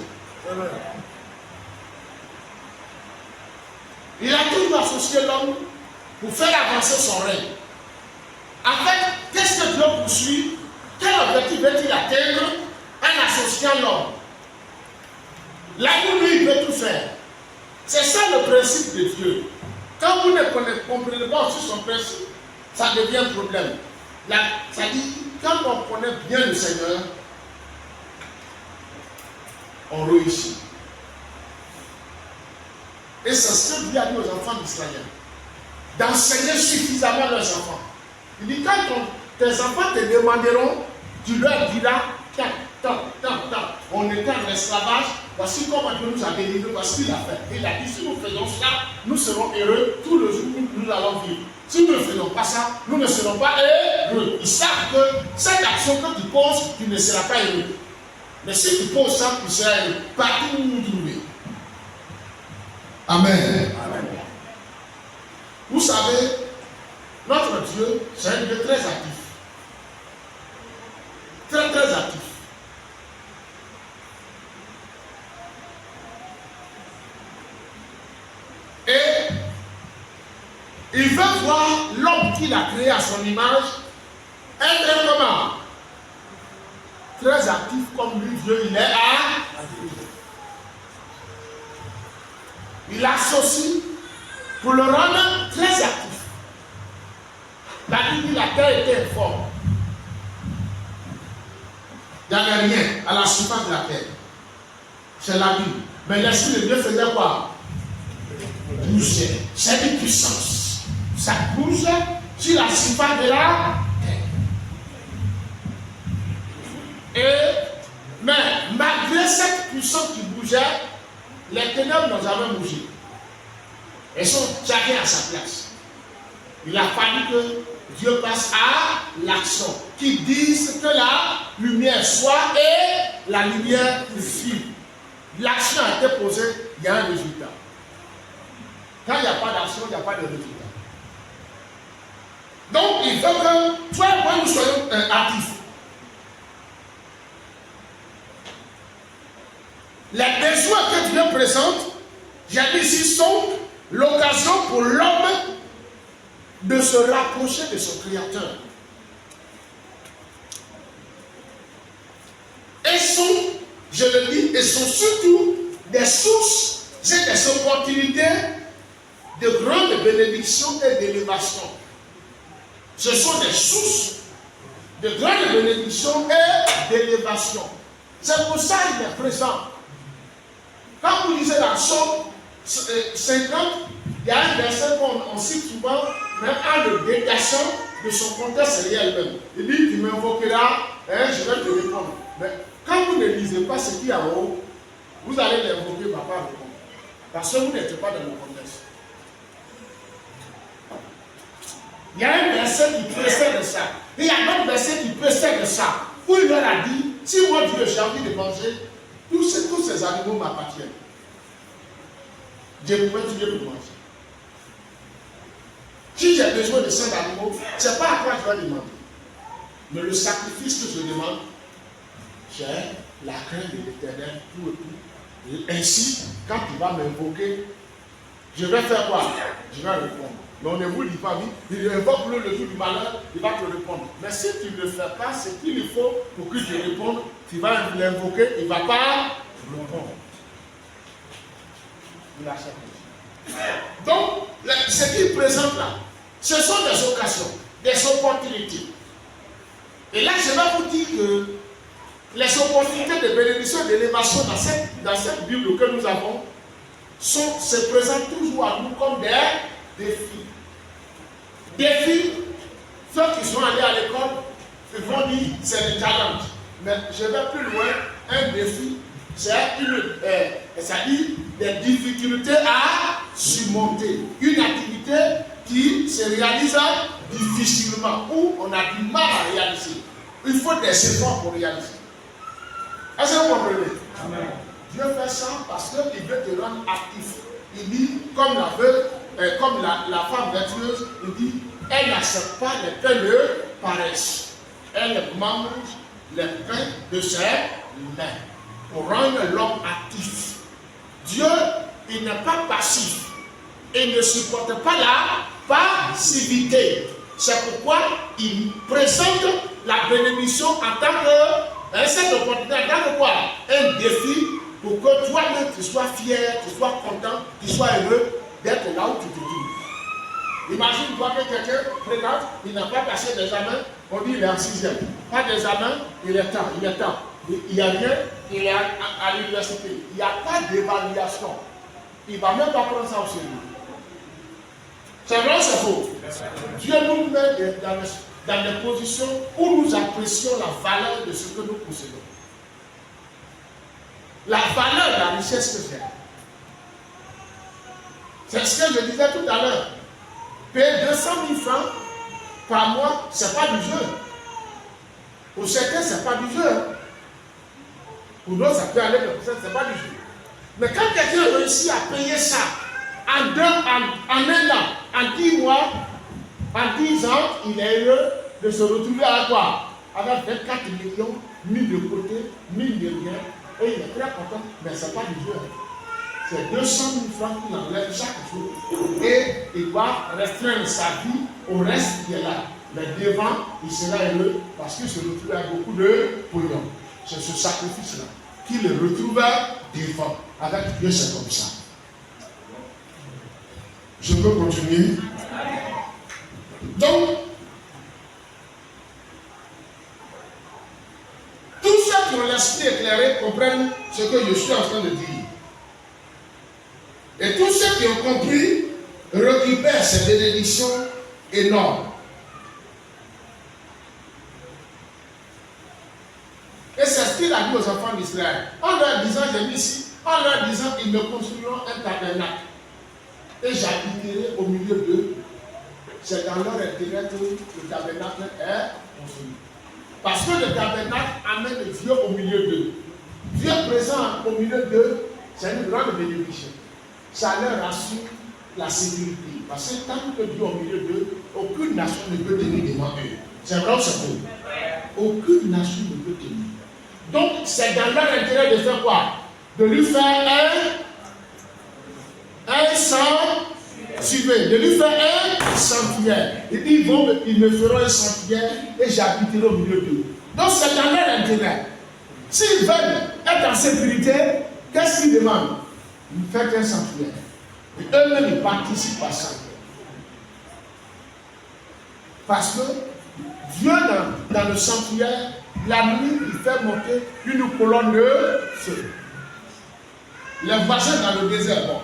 Il a toujours associé l'homme pour faire avancer son règne. En fait, qu'est-ce que Dieu poursuit? Quel objectif veut-il atteindre en associant l'homme? L'amour, lui, il peut tout faire. C'est ça le principe de Dieu. Quand vous ne comprenez pas aussi son principe, ça devient un problème. Ça dit, quand on connaît bien le Seigneur, on réussit. Et c'est ce que Dieu a dit aux enfants d'Israël. d'enseigner suffisamment leurs enfants. Il dit, quand tes enfants te demanderont, tu leur diras, tant. On était en esclavage, voici comment Dieu nous a délivrés, voici qu'il a fait. Il a dit, si nous faisons ça, nous serons heureux tout le jour où nous allons vivre. Si nous ne faisons pas ça, nous ne serons pas heureux. Ils savent que cette action que tu poses, tu ne seras pas heureux. Mais si tu poses ça, tu seras heureux. Partout où nous trouver. Amen. Amen. Vous savez, notre Dieu, c'est un Dieu très actif. Très, très actif. Et il veut voir l'homme qu'il a créé à son image être comment? Très actif comme lui, Dieu, il est actif. Il associe pour le rendre très actif. La Bible dit la terre était informe. Il n'y avait rien à la surface de la terre. C'est la Bible. Mais l'Esprit de Dieu faisait quoi? Bouger. C'est une puissance. Ça bouge sur la surface de la terre. Mais malgré cette puissance qui bougeait, les ténèbres n'ont jamais bougé. Elles sont chacun à sa place. Il a fallu que Dieu passe à l'action, qui dise que la lumière soit et la lumière fut. L'action a été posée, il y a un résultat. Quand il n'y a pas d'action, il n'y a pas de résultat. Donc il faut que toi et moi nous soyons actifs. Les besoins que Dieu présente, j'ai dit ici, sont l'occasion pour l'homme de se rapprocher de son Créateur. Et sont, je le dis, et sont surtout des sources et des opportunités de grandes bénédictions et d'élévation. Ce sont des sources de grandes bénédictions et d'élévation. C'est pour ça qu'il est présent. Quand vous lisez la Somme 50, il y a un verset qu'on cite souvent, même en le détachant de son contexte réel-même. Il dit, tu m'invoqueras, je vais te répondre. Mais quand vous ne lisez pas ce qu'il y a en haut, vous allez l'invoquer, papa répondre. Parce que vous n'êtes pas dans le contexte. Il y a un verset qui précède ça. Et il y a un autre verset qui précède ça. Où il leur a dit, si moi Dieu j'ai envie de manger, tous ces animaux m'appartiennent. Dieu pouvait tuer pour manger. Si j'ai besoin de 5 animaux, ce n'est pas à quoi je vais demander. Mais le sacrifice que je demande, j'ai la crainte de l'Éternel, tout et tout. Et ainsi, quand tu vas m'invoquer, je vais faire quoi? Je vais répondre. Mais on ne vous dit pas, oui, il invoque le jour du malheur, il va te répondre. Mais si tu ne le fais pas, ce qu'il faut pour qu'il te réponde, tu vas l'invoquer, il ne va pas répondre. Donc, ce qu'il présente là, ce sont des occasions, des opportunités. Et là, je vais vous dire que les opportunités de bénédiction et d'élévation dans cette Bible que nous avons se présentent toujours à nous comme des défis. Défis, ceux qui sont allés à l'école, ils vont dire c'est des challenges. Mais je vais plus loin, un défi, c'est-à-dire des difficultés à surmonter. Une activité qui se réalise difficilement, où on a du mal à réaliser. Il faut des efforts pour réaliser. Est-ce que vous comprenez? Amen. Dieu fait ça parce qu'il veut te rendre actif. Il dit, comme la femme vertueuse, il dit, elle n'accepte pas les pains de paresse. Elle mange les pains de ses mains pour rendre l'homme actif. Dieu, il n'est pas passif. Il ne supporte pas la passivité. C'est pourquoi il présente la bénédiction en tant que cette opportunité, en tant que quoi? Un défi pour que toi-même tu sois fier, tu sois content, tu sois heureux d'être là où tu te trouves. Imagine-toi que quelqu'un regarde, il n'a pas passé d'examen, on dit il est en 6e. Pas d'examen, il est temps. Il n'y a rien, il est à l'université. Il n'y a pas d'évaluation. Il ne va même pas prendre ça au sérieux. C'est vrai ou c'est faux? Dieu nous met dans des positions où nous apprécions la valeur de ce que nous possédons. La valeur de la richesse que j'ai. C'est ce que je disais tout à l'heure. Payer 200 000 francs par mois, ce n'est pas du jeu. Pour certains, ce n'est pas du jeu. Pour d'autres, ça peut aller, mais pour certains, ce n'est pas du jeu. Mais quand quelqu'un réussit à payer ça en un an, en 10 mois, en 10 ans, il est heureux de se retrouver à quoi? Avec 24 millions mis de côté, mis de rien, et il est très content, mais ce n'est pas du jeu. C'est 200 000 francs qu'il enlève chaque jour. Et il doit restreindre sa vie au reste qui est là. Mais devant, il sera heureux parce qu'il se retrouve avec beaucoup de pognon. C'est ce sacrifice-là qu'il le retrouve devant. Avec Dieu, c'est comme ça. Je peux continuer. Donc, tous ceux qui ont l'esprit éclairé comprennent ce que je suis en train de dire. Et tous ceux qui ont compris récupèrent ces bénédictions énormes. Et c'est ce qu'il a dit aux enfants d'Israël. En leur disant, j'ai mis ici, en leur disant, ils me construiront un tabernacle. Et j'habiterai au milieu d'eux. C'est dans leur intérêt que le tabernacle est construit. Parce que le tabernacle amène Dieu au milieu d'eux. Dieu présent au milieu d'eux, c'est une grande bénédiction. Ça leur assure la sécurité. Parce que tant que Dieu est au milieu d'eux, aucune nation ne peut tenir devant eux. C'est vrai ou c'est faux? Aucune nation ne peut tenir. Donc, c'est dans leur intérêt de faire quoi? De lui faire un sanctuaire. De lui faire un sanctuaire. Il dit, ils me feront un sanctuaire et j'habiterai au milieu d'eux. Donc, c'est dans leur intérêt. S'ils veulent être en sécurité, qu'est-ce qu'ils demandent? Ils font un sanctuaire. Et eux-mêmes, ils participent à ça. Parce que Dieu, dans le sanctuaire, la nuit, il fait monter une colonne de feu. Les voisins dans le désert, bon,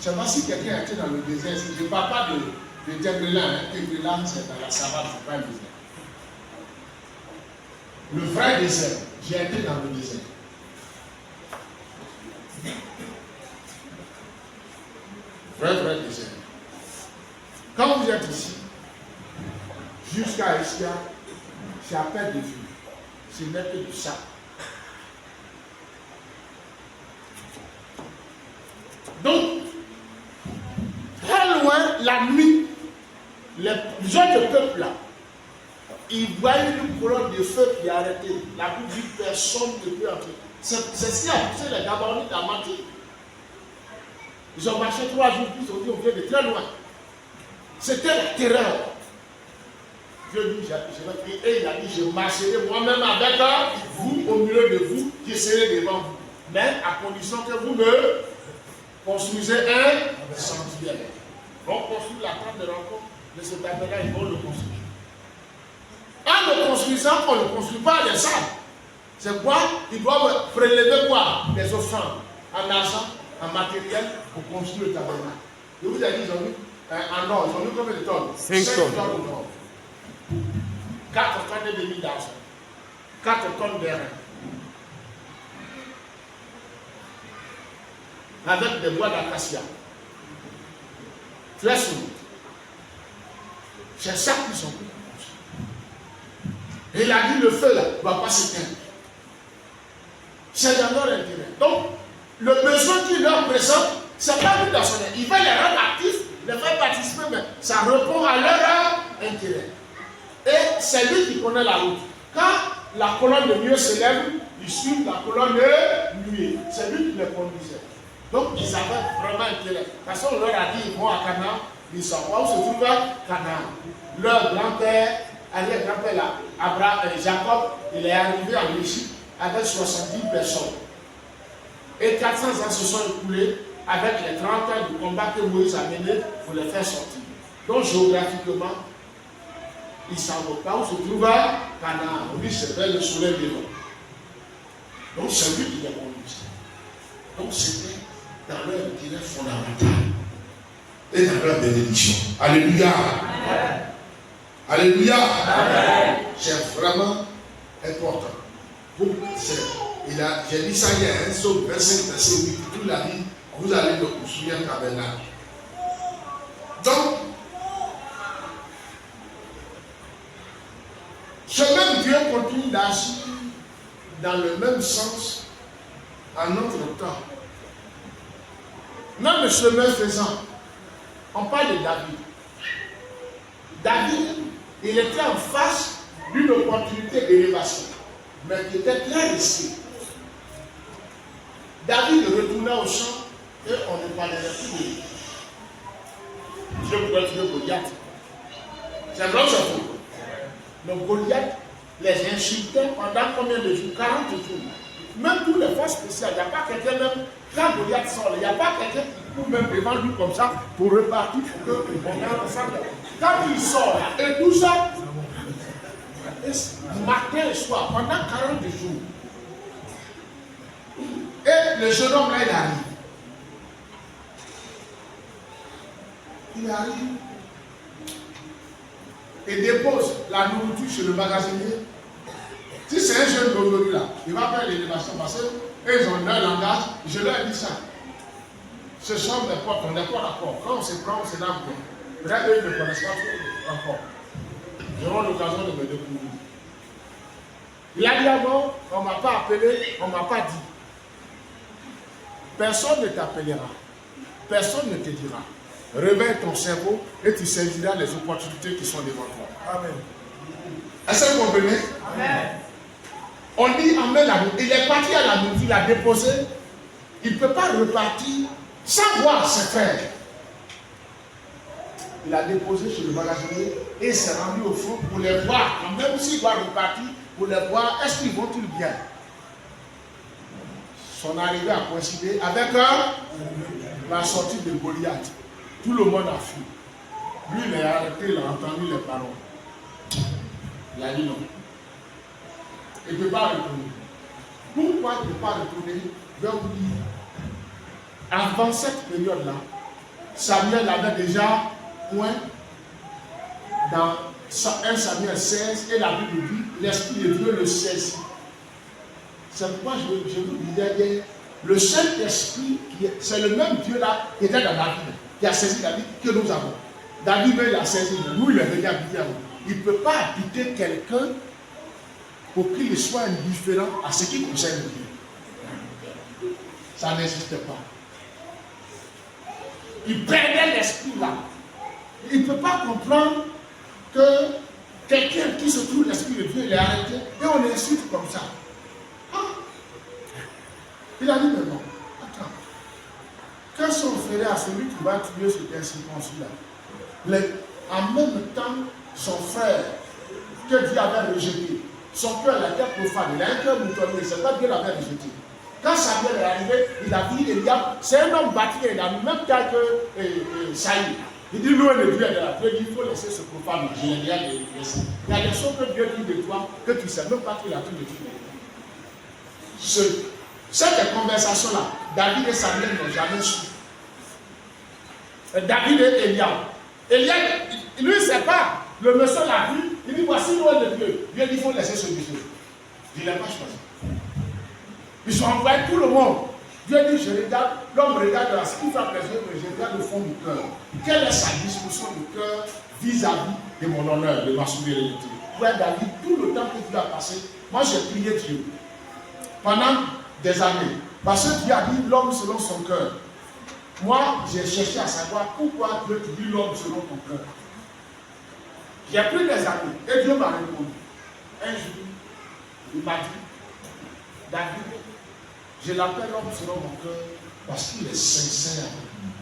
je ne sais pas si quelqu'un a été dans le désert. Je ne parle pas de Tembela. Tembela, c'est dans la savane, ce n'est pas un désert. Le vrai désert, j'ai été dans le désert. Vrai désert. Quand vous êtes ici, jusqu'à Ischia, c'est à peine de vue. Ce n'est que du sable. Donc, très loin, la nuit, les autres peuples là, ils voient une colonne de feu qui est arrêtée. La Bible dit personne ne peut entrer. C'est ce qui a poussé les Gabaonites à mentir. Ils ont marché 3 jours, puis ils ont dit on vient de très loin. C'était la terreur. Dieu dit, et il a dit, je marcherai moi-même avec vous, au milieu de vous, qui serez devant vous. Mais à condition que vous me construisez un sanctuaire. On construit la table de rencontre de ce tabernacle, ils vont le construire. En le construisant, on ne le construit pas des sables. C'est quoi? Ils doivent prélever quoi? Des offrandes en argent, en matériel, pour construire le tabernacle. Je vous ai dit, ils ont mis en or, ils ont mis combien de tonnes? 5 tonnes. d'or. 4 tonnes et demi d'argent. 4 tonnes d'airain. Avec des bois d'acacia. Très solide. C'est ça qu'ils ont pris. Et il a dit le feu là ne va pas s'éteindre. C'est dans leur intérêt. Donc, le besoin qu'il leur présente, ce n'est pas lui dans son intérêt. Il va les rendre actifs, les faire participer, mais ça répond à leur intérêt. Et c'est lui qui connaît la route. Quand la colonne de nuée se lève, ils suivent la colonne de nuée. C'est lui qui les conduisait. Donc, ils avaient vraiment intérêt. Parce qu'on leur a dit, ils vont à Canaan, ils sont où se trouve Canaan. Leur grand-père, grand-père là, Abraham, Jacob, il est arrivé en Égypte avec 70 personnes. Et 400 ans se sont écoulés avec les 30 ans de combat que Moïse a mené pour les faire sortir. Donc, géographiquement, ils ne savent pas où se trouve Canaan. On dit c'est vers le soleil levant. Donc, c'est lui qui les conduisait. Donc, c'était dans leur intérêt fondamental et dans leur bénédiction. Alléluia. Amen. Alléluia. Amen. C'est vraiment important. J'ai dit ça hier, un Psaume 25, verset 8, toute la vie, vous allez le construire un tabernacle. Donc, ce même Dieu continue d'agir dans le même sens en notre temps. Même le chemin faisant, on parle de David. David, il était en face d'une opportunité d'élévation, mais qui était très risquée. David retourna au champ et on ne parlerait plus de lui. Dieu pourrait tuer Goliath. C'est vrai ou c'est faux? Donc Goliath les insultait pendant combien de jours? 40 jours. Même tous les forces spéciales, il n'y a pas quelqu'un même, quand Goliath sort, il n'y a pas quelqu'un qui court même devant lui comme ça pour repartir pour que on regarde ensemble. Quand il sort, et tout ça, matin et soir, pendant 40 jours. Et le jeune homme là, il arrive. Il arrive et dépose la nourriture chez le magasinier. Si c'est un jeune d'aujourd'hui là, il va faire l'élévation parce qu'ils ont leur langage. Je leur ai dit ça. Ce sont des potes, on n'est pas d'accord. Quand on se prend, on se lave bien. Peut-être qu'ils ne connaissent pas trop encore. Ils auront l'occasion de me découvrir. Il a dit avant, on ne m'a pas appelé, on ne m'a pas dit. Personne ne t'appellera. Personne ne te dira. Réveille ton cerveau et tu saisiras les opportunités qui sont devant toi. Amen. Est-ce que vous comprenez? Amen. On dit Amen la nourriture. Il est parti à la nourriture, il a déposé. Il ne peut pas repartir sans voir ses frères. Il a déposé chez le magasinier et s'est rendu au fond pour les voir. Même s'il doit repartir, pour les voir, est-ce qu'ils vont-ils bien? Son arrivée a coïncidé avec la sortie de Goliath. Tout le monde a fui. Lui, il est arrêté, il a entendu les paroles. Il a dit non. Il ne peut pas retourner. Pourquoi il ne peut pas retourner? Je vais vous dire. Avant cette période-là, Samuel avait déjà point dans 1 Samuel 16 et la Bible dit l'Esprit de Dieu le saisit. C'est pourquoi je vous disais hier, le Saint-Esprit, c'est le même Dieu là qui était dans David, qui a saisi David que nous avons. David, il a saisi, nous, il est venu habiter à nous. Il ne peut pas habiter quelqu'un pour qu'il soit indifférent à ce qui concerne Dieu. Ça n'existe pas. Il perdait l'esprit là. Il ne peut pas comprendre que quelqu'un qui se trouve l'esprit de Dieu, il est arrêté et on l'insulte comme ça. Ah. Il a dit mais non, attends. Qu'est-ce qu'on ferait à celui qui va tuer cet incirconcis-là? En même temps, son frère, que Dieu avait rejeté, son cœur était profane, il a un cœur moutonnier, c'est pas Dieu l'avait rejeté. Quand Samuel est arrivé, il a dit Eliab, c'est un homme bâti, il a le même cas que Saïd. Il dit loin de Dieu est de la Dieu, il faut laisser ce profane. Je l'ai déjà laissé. Il y a des choses que Dieu dit de toi que tu ne sais même pas qu'il a tout de Dieu. Cette conversation-là, David et Samuel n'ont jamais su. David et Eliab. Eliab, lui, il ne sait pas. Le monsieur l'a vu, il dit voici loin de Dieu. Dieu dit il faut laisser ce monsieur. Il ne l'a pas choisi. Ils ont envoyé tout le monde. Dieu dit, je regarde, l'homme regarde ce qui fait plaisir, mais je regarde au fond du cœur. Quelle est sa disposition du cœur vis-à-vis de mon honneur, de ma souveraineté? Ouais, David, tout le temps que tu as passé, moi j'ai prié Dieu pendant des années. Parce que Dieu a dit l'homme selon son cœur. Moi, j'ai cherché à savoir pourquoi Dieu te dit l'homme selon ton cœur. J'ai pris des années et Dieu m'a répondu. Un jour, il m'a dit, David, je l'appelle l'homme selon mon cœur parce qu'il est sincère avec moi.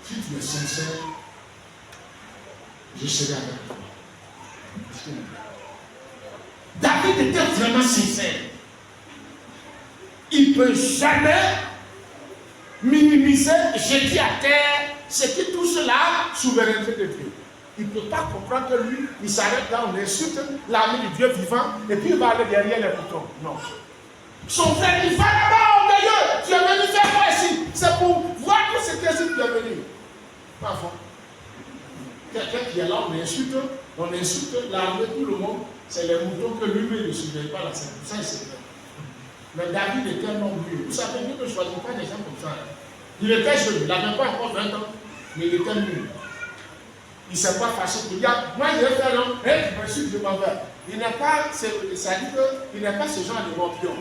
Si tu es sincère, je serai avec toi. David était vraiment sincère. Il ne peut jamais minimiser, jeter à terre ce qui touche la souveraineté de Dieu. Il ne peut pas comprendre que lui, il s'arrête là, on insulte l'armée du Dieu vivant et puis il va aller derrière les boutons. Non. Son frère, il va là-bas au milieu. Tu es venu faire quoi ici? C'est pour voir tout ce qui est venu. Parfois, quelqu'un qui est là, on insulte l'armée, tout le monde. C'est les moutons que lui-même ne surveille pas la scène. Ça, c'est vrai. Mais David était un homme mûr. Vous savez, nous ne choisissons pas des gens comme ça. Il était jeune, il n'avait pas encore 20 ans, mais il était mûr. Il ne s'est pas fâché pour dire, moi je vais faire l'homme, je me suis, je m'en vais. Il n'est pas, ça dit qu'il n'est pas ce genre de morpion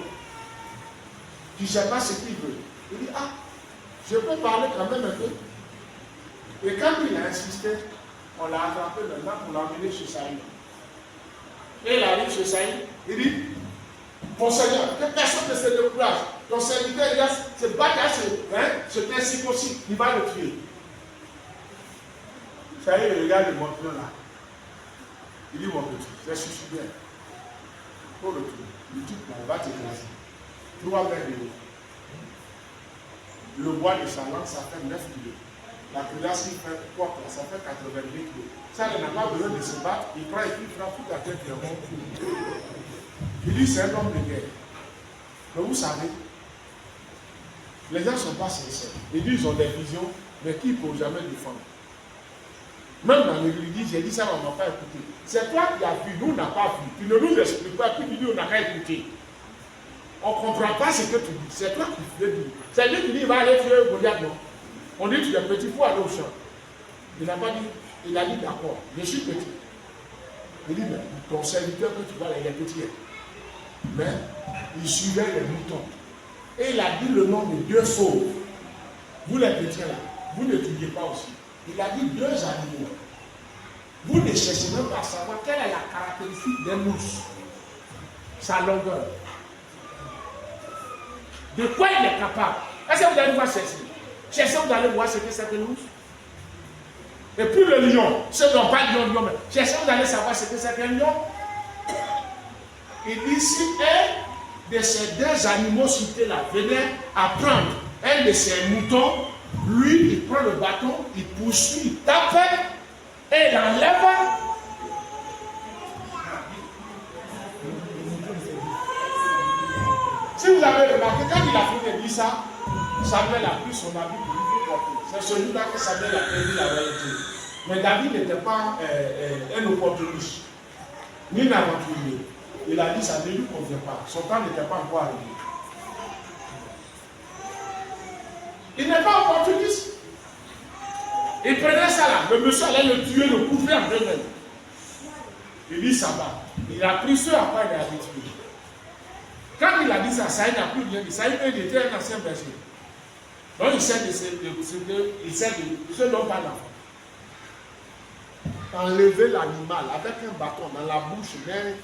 qui ne sait pas ce qu'il veut. Il dit, ah, je peux parler quand même un peu. Et quand il a insisté, on l'a attrapé maintenant pour l'emmener chez Saïd. Et il arrive chez Saïd, il dit, mon Seigneur, que personne ne se décourage. Ton serviteur, il a se battre à ce principe aussi, il va le tuer. Ça y est, il regarde le morpion là. Il dit, mon petit, c'est suicidaire. Pour le tuer. Il dit, on va t'écraser. 3 mètres de haut. Le bois de sa langue, ça fait 9 kilos. La culasse qui fait porte, ça fait 82 kilos. Ça, il n'a pas besoin de se battre. Il prend et puis il frappe toute la tête de mon cou. Il dit, c'est un homme de guerre. Mais vous savez, les gens ne sont pas sincères. Ils disent, ils ont des visions, mais qui ne peuvent jamais défendre. Même dans l'église, j'ai dit ça, on n'a pas écouté. C'est toi qui as vu, nous on n'a pas vu. Tu ne nous expliques pas, puis tu dis on n'a pas écouté. On ne comprend pas ce que tu dis. C'est toi qui veux dire. C'est lui qui dit il va aller tuer Goliath, non? On dit tu es petit, il faut aller au champ. Il n'a pas dit, il a dit d'accord, je suis petit. Il dit, mais ton serviteur que tu vois là, il est petit. Mais il suivait les moutons. Et il a dit le nom de 2 fauves. Vous les petits là, vous ne tuez pas aussi. Il a dit 2 animaux. Vous ne cherchez même pas à savoir quelle est la caractéristique des mousses. Sa longueur. De quoi il est capable. Est-ce que vous allez voir chercher? Cherchez, vous allez voir ce que c'est que mousse. Et puis le lion, ceux qui n'ont pas de lion, mais cherchez, vous allez savoir ce que c'est qu'un lion. Il dit si un de ces 2 animaux cités là venait à prendre un de ces moutons, lui, il prend le bâton, il poursuit, il tape et il enlève. Si vous avez remarqué, quand il a fini de dire ça, Samuel a pris son habit pour lui porter. C'est celui-là que Samuel a perdu la réalité. Mais David n'était pas un opportuniste, ni un aventurier. Il a dit ça ne lui convient pas. Son temps n'était pas encore arrivé. Il n'est pas opportuniste. Il prenait ça là. Le monsieur allait le tuer, le couper en 2 mains. Il dit ça va. Il a pris ce à quoi il a tué. Quand il a dit ça, Saïd n'a plus rien dit. Saïd était un ancien berger. Donc il sait de ce dont parle l'enfant. Enlever l'animal avec un bâton dans la bouche d'un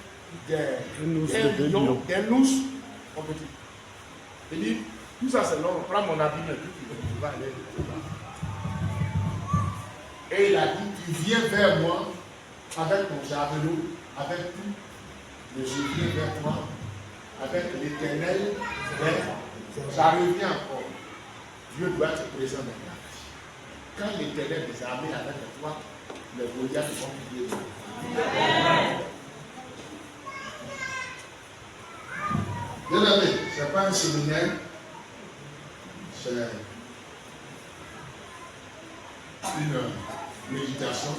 lion, d'un ours, on peut dire. Il dit, tout ça c'est long, on prend mon habit, mais tu vas aller. Et il a dit, tu viens vers moi avec ton javelot, avec tout, mais je viens vers toi avec l'Éternel, mais ça revient encore. Dieu doit être présent maintenant. Quand l'Éternel des armées avec toi, les Goliaths vont plier. Bien aimé, ce n'est pas un séminaire, c'est une méditation.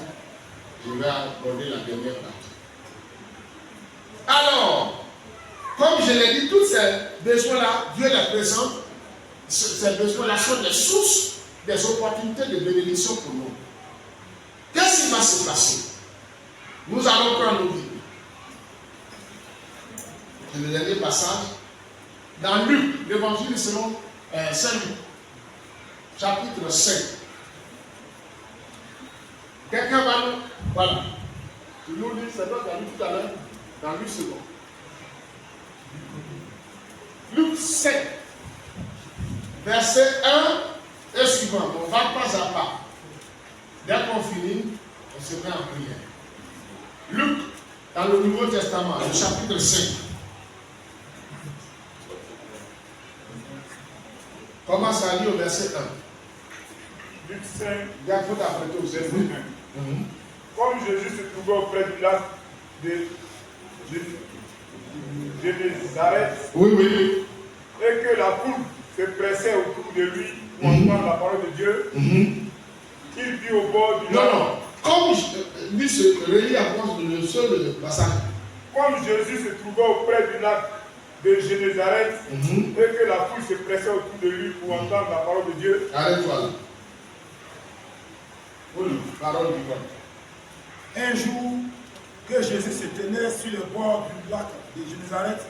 Je vais aborder la dernière partie. Alors, comme je l'ai dit, tous ces besoins-là, Dieu les présente. Ces besoins-là sont des sources, des opportunités de bénédiction pour nous. Qu'est-ce qui va se passer? Nous allons prendre nos vies. C'est le dernier passage. Dans Luc, l'évangile selon Saint Luc, chapitre 5. Quelqu'un va nous. Voilà. Tu nous dis, c'est toi qui as lu tout à l'heure, dans 8 secondes. Luc 5, verset 1 et suivant. On va pas à pas. Dès qu'on finit, on se met en prière. Luc, dans le Nouveau Testament, le chapitre 5. Commence à lire au verset 1. Luc 5, Garde-vous d'apprêter au verset 1. Comme Jésus se trouvait auprès du lac de Génézareth, Oui. et que la foule se pressait autour de lui pour entendre la parole de Dieu. Il vit au bord du lac. Non. Comme lui se relie à cause de le seul passage. Comme Jésus se trouvait auprès du lac de Génézareth et que la foule se pressait autour de lui pour entendre la parole de Dieu. Arrête-toi là. Oui, parole du Dieu. Un jour que Jésus se tenait sur le bord du lac de Génézareth,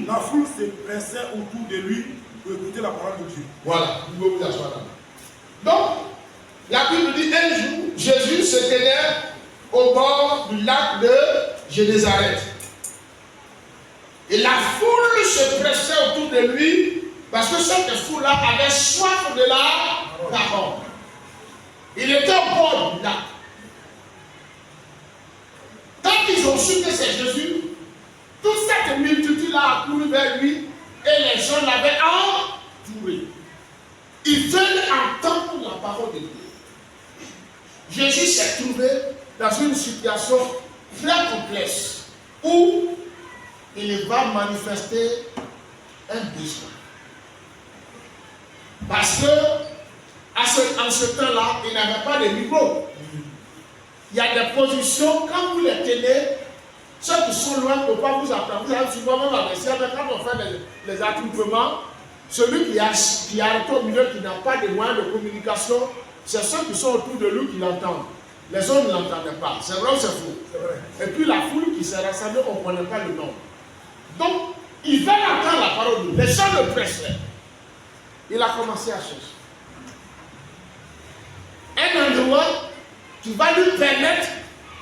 la foule se pressait autour de lui pour écouter la parole de Dieu. Voilà, vous pouvez vous asseoir là. Donc, la Bible dit un jour, Jésus se tenait au bord du lac de Génézareth. Et la foule se pressait autour de lui parce que cette foule-là avait soif de la parole. Il était au bord du lac. Quand ils ont su que c'est Jésus, toute cette multitude-là a couru vers lui et les gens l'avaient entouré. Ils veulent entendre la parole de Dieu. Jésus s'est trouvé dans une situation très complexe où il va manifester un besoin. Parce que en ce temps-là, il n'avait pas de micro. Il y a des positions, quand vous les tenez, ceux qui sont loin ne peuvent pas vous apprendre. Vous avez souvent même avec ça, quand on fait les attroupements, celui qui est arrêté au milieu, qui n'a pas de moyens de communication, c'est ceux qui sont autour de lui qui l'entendent. Les autres ne l'entendaient pas. C'est vrai ou c'est faux? Et puis la foule qui s'est rassemblée, on ne connaît pas le nom. Donc, il va entendre la parole de Dieu. Les gens le pressaient. Il a commencé à chercher un endroit qui va lui permettre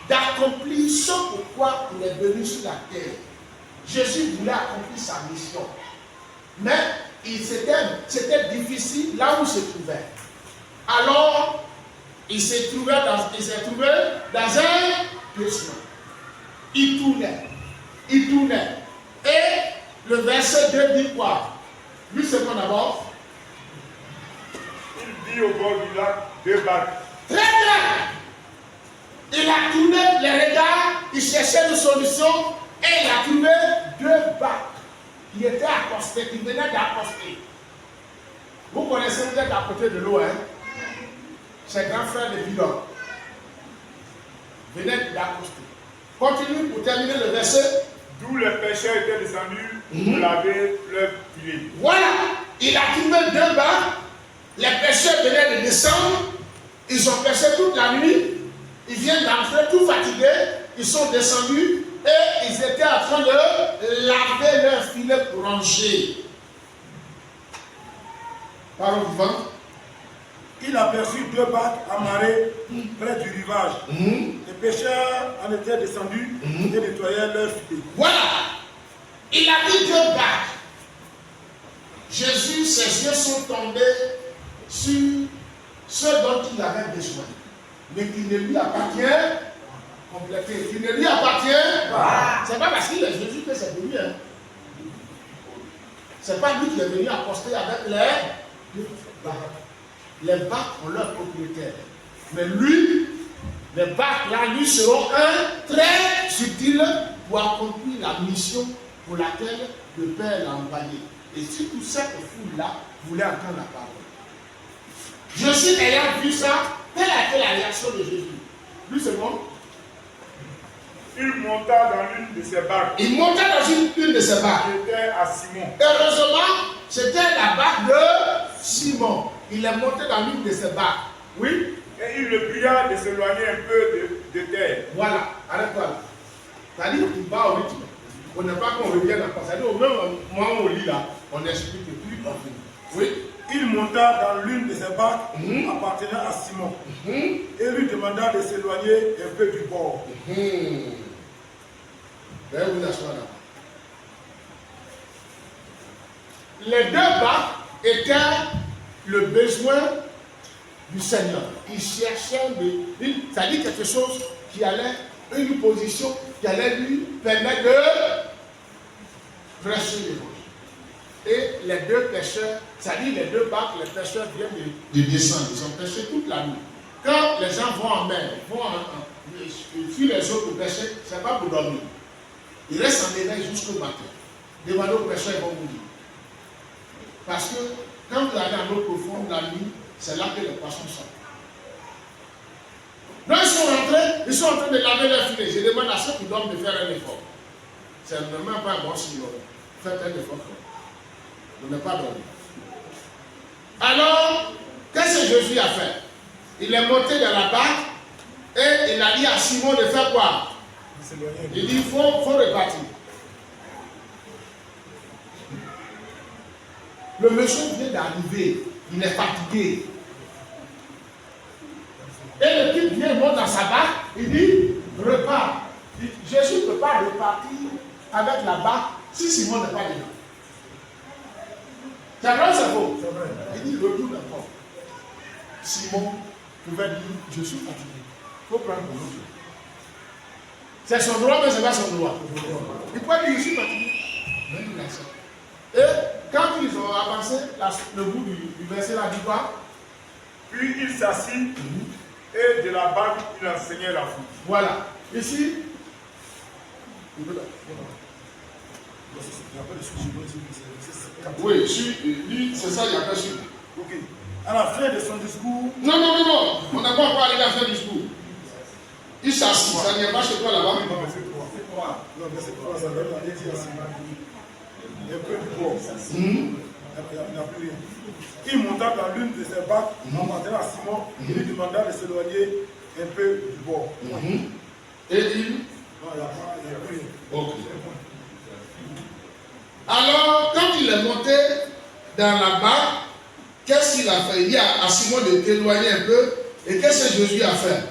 d'accomplir ce pourquoi il est venu sur la terre. Jésus voulait accomplir sa mission. Mais c'était difficile là où il se trouvait. Alors, il s'est trouvé dans un basement. Il tournait. Et le verset 2 dit quoi? Lui, c'est quoi d'abord? Il vit au bord du lac 2 barques. Très bien. Il a tourné les regards, il cherchait une solution et il a trouvé 2 barques qui étaient accostées, qui venaient d'accoster. Vous connaissez, vous êtes à côté de l'eau, hein? C'est grand frère de Bidon. Venait d'accoster. Continue pour terminer le verset. D'où les pêcheurs étaient descendus pour laver leur filet. Voilà, il a trouvé 2 barques. Les pêcheurs venaient de descendre. Ils ont pêché toute la nuit. Ils viennent d'entrer tout fatigués. Ils sont descendus et ils étaient en train de laver leur filet pour ranger. Parole vivante. Il aperçut 2 barques amarrées près du rivage. Les pêcheurs en étaient descendus et nettoyaient leurs filets. Voilà. Il a mis 2 barques. Jésus, ses yeux sont tombés sur ce dont il avait besoin, mais qui ne lui appartient complété. Qui ne lui appartient pas. C'est pas parce qu'il est Jésus que c'est venu. Hein. C'est pas lui qui est venu accoster avec les barques. Les barques ont leur propriétaire. Mais lui, les barques là, lui seront très utiles pour accomplir la mission pour laquelle le Père l'a envoyé. Et si toute cette foule-là voulait entendre la parole. Jésus ayant vu ça, quelle a été la réaction de Jésus? Lui, c'est bon. Il monta dans l'une de ses barques. Il monta dans une de ses barques. C'était à Simon. Heureusement, c'était la barque de Simon. Il est monté dans l'une de ses barques. Oui. Et il le pria de s'éloigner un peu de terre. Voilà, arrête-toi là. C'est-à-dire qu'il va au rythme. On n'est pas qu'on revienne à passer. C'est-à-dire au même moment où on lit là, on explique que plus on finit. Oui. Il monta dans l'une de ses barques appartenant à Simon et lui demanda de s'éloigner un peu du bord. Veuillez vous asseoir là. Les 2 barques étaient le besoin du Seigneur. Il cherchait c'est-à-dire quelque chose qui allait, une position qui allait lui permettre de prêcher l'évangile. Et les 2 pêcheurs, c'est-à-dire les 2 barques, les pêcheurs viennent de descendre. Ils ont pêché toute la nuit. Quand les gens vont en mer, ils fuient les eaux pour pêcher, ce n'est pas pour dormir. Ils restent en éveil jusqu'au matin. Demandez aux pêcheurs, ils vont mourir. Parce que Quand vous allez en eau profonde la nuit, c'est là que les poissons sortent. Donc ils sont en train de laver leur filet. Je demande à ceux qui dorment de faire un effort. C'est même pas un bon signe. Faites un effort. Vous ne pas dormir. Alors, qu'est-ce que Jésus a fait? Il est monté dans la barque et il a dit à Simon de faire quoi? Il dit il faut repartir. Le monsieur vient d'arriver, il est fatigué. Et le type vient, monte dans sa barque, il dit repars. Jésus ne peut pas repartir avec la barque si Simon n'est pas dedans. C'est vrai, c'est faux. Il dit retourne encore. Simon pouvait dire je suis fatigué. Il faut prendre mon autre. C'est son droit, mais ce n'est pas son droit. Il peut dire je suis fatigué. Mais il a ça. Et quand ils ont avancé, le bout du verset là dit quoi? Puis il s'assit et de la barque il enseignait la foule. Voilà. Ici, oui, lui, c'est ça, il y a pas su. Ok. À la fin de son discours, Non. On n'a pas encore arrivé à faire le discours. Il s'assit, ça n'y est pas chez toi là-bas. non, verset 3. Non, verset 3, ça donne la dire à il y a peu de bord. Il n'y a plus rien. Il monta dans l'une de ses barques en partant à Simon et lui demanda de s'éloigner un peu du bord. Et il. Non, il n'y a plus rien. Ok. Alors, quand il est monté dans la barque, qu'est-ce qu'il a fait? Il dit à Simon de t'éloigner un peu. Et qu'est-ce que Jésus a fait?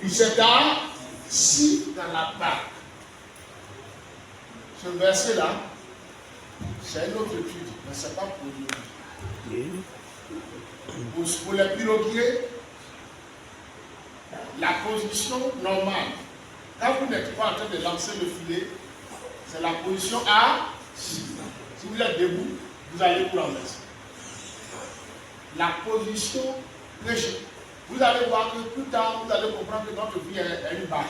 Il s'est assis dans la barque. Ce verset-là, c'est une autre étude, mais ce n'est pas pour nous. Pour les piroguiers, la position normale, quand vous n'êtes pas en train de lancer le filet, c'est la position assise. Si vous êtes debout, vous allez vous renverser. La position prêchée. Vous allez voir que plus tard, vous allez comprendre que notre vie est une barque.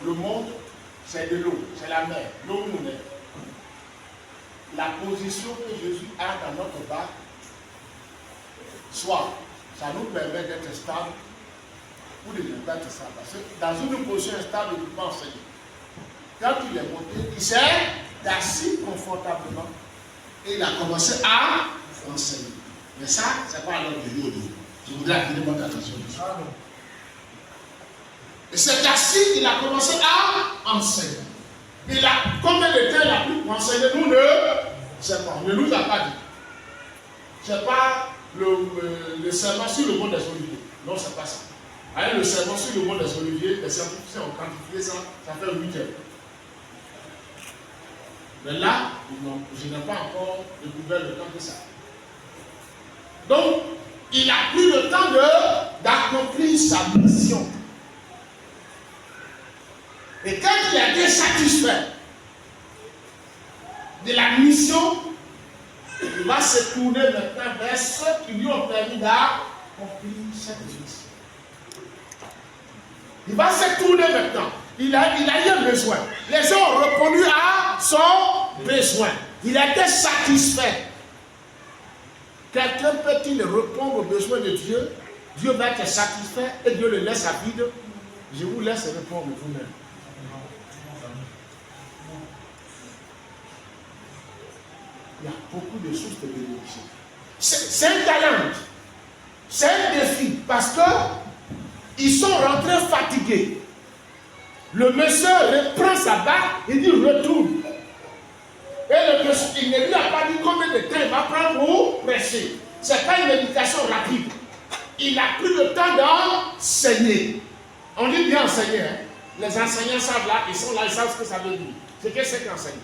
Le monde, c'est de l'eau, c'est la mer, l'eau nous est. La position que Jésus a dans notre barque, soit ça nous permet d'être stable ou de ne pas être stable. Parce que dans une position stable, il ne peut pas enseigner. Quand il est monté, il s'est assis confortablement et il a commencé à enseigner. Mais ça, ce n'est pas à l'ordre de l'eau. Je voudrais attirer votre attention dessus. Et c'est assis, il a commencé à enseigner. Il a, combien de temps il a pris pour enseigner? Nous ne savons pas. Il ne nous a pas dit. Ce n'est pas le serment sur le mont des Oliviers. Non, ce n'est pas ça. Allez, le serment sur le mont des Oliviers, les scientifiques ont quantifié ça, ça fait 8 heures. Mais là, je n'ai pas encore découvert le temps que ça. Donc, il a pris le temps d'accomplir sa mission. Et quand il a été satisfait de la mission, il va se tourner maintenant vers ceux qui lui ont permis d'accomplir cette mission. Il va se tourner maintenant. Il a eu un besoin. Les gens ont répondu à son besoin. Il a été satisfait. Quelqu'un peut-il répondre aux besoins de Dieu? Dieu va être satisfait et Dieu le laisse à vide. Je vous laisse répondre vous-même. Il y a beaucoup de sources de bénédiction. C'est un challenge. C'est un défi parce que ils sont rentrés fatigués. Le monsieur reprend sa barque et dit retourne. Et le monsieur, il ne lui a pas dit combien de temps il va prendre pour prêcher. Ce n'est pas une éducation rapide. Il a pris le temps d'enseigner. On dit bien enseigner. Hein? Les enseignants savent là, ils sont là, ils savent ce que ça veut dire. C'est qu'est-ce qu'enseigner.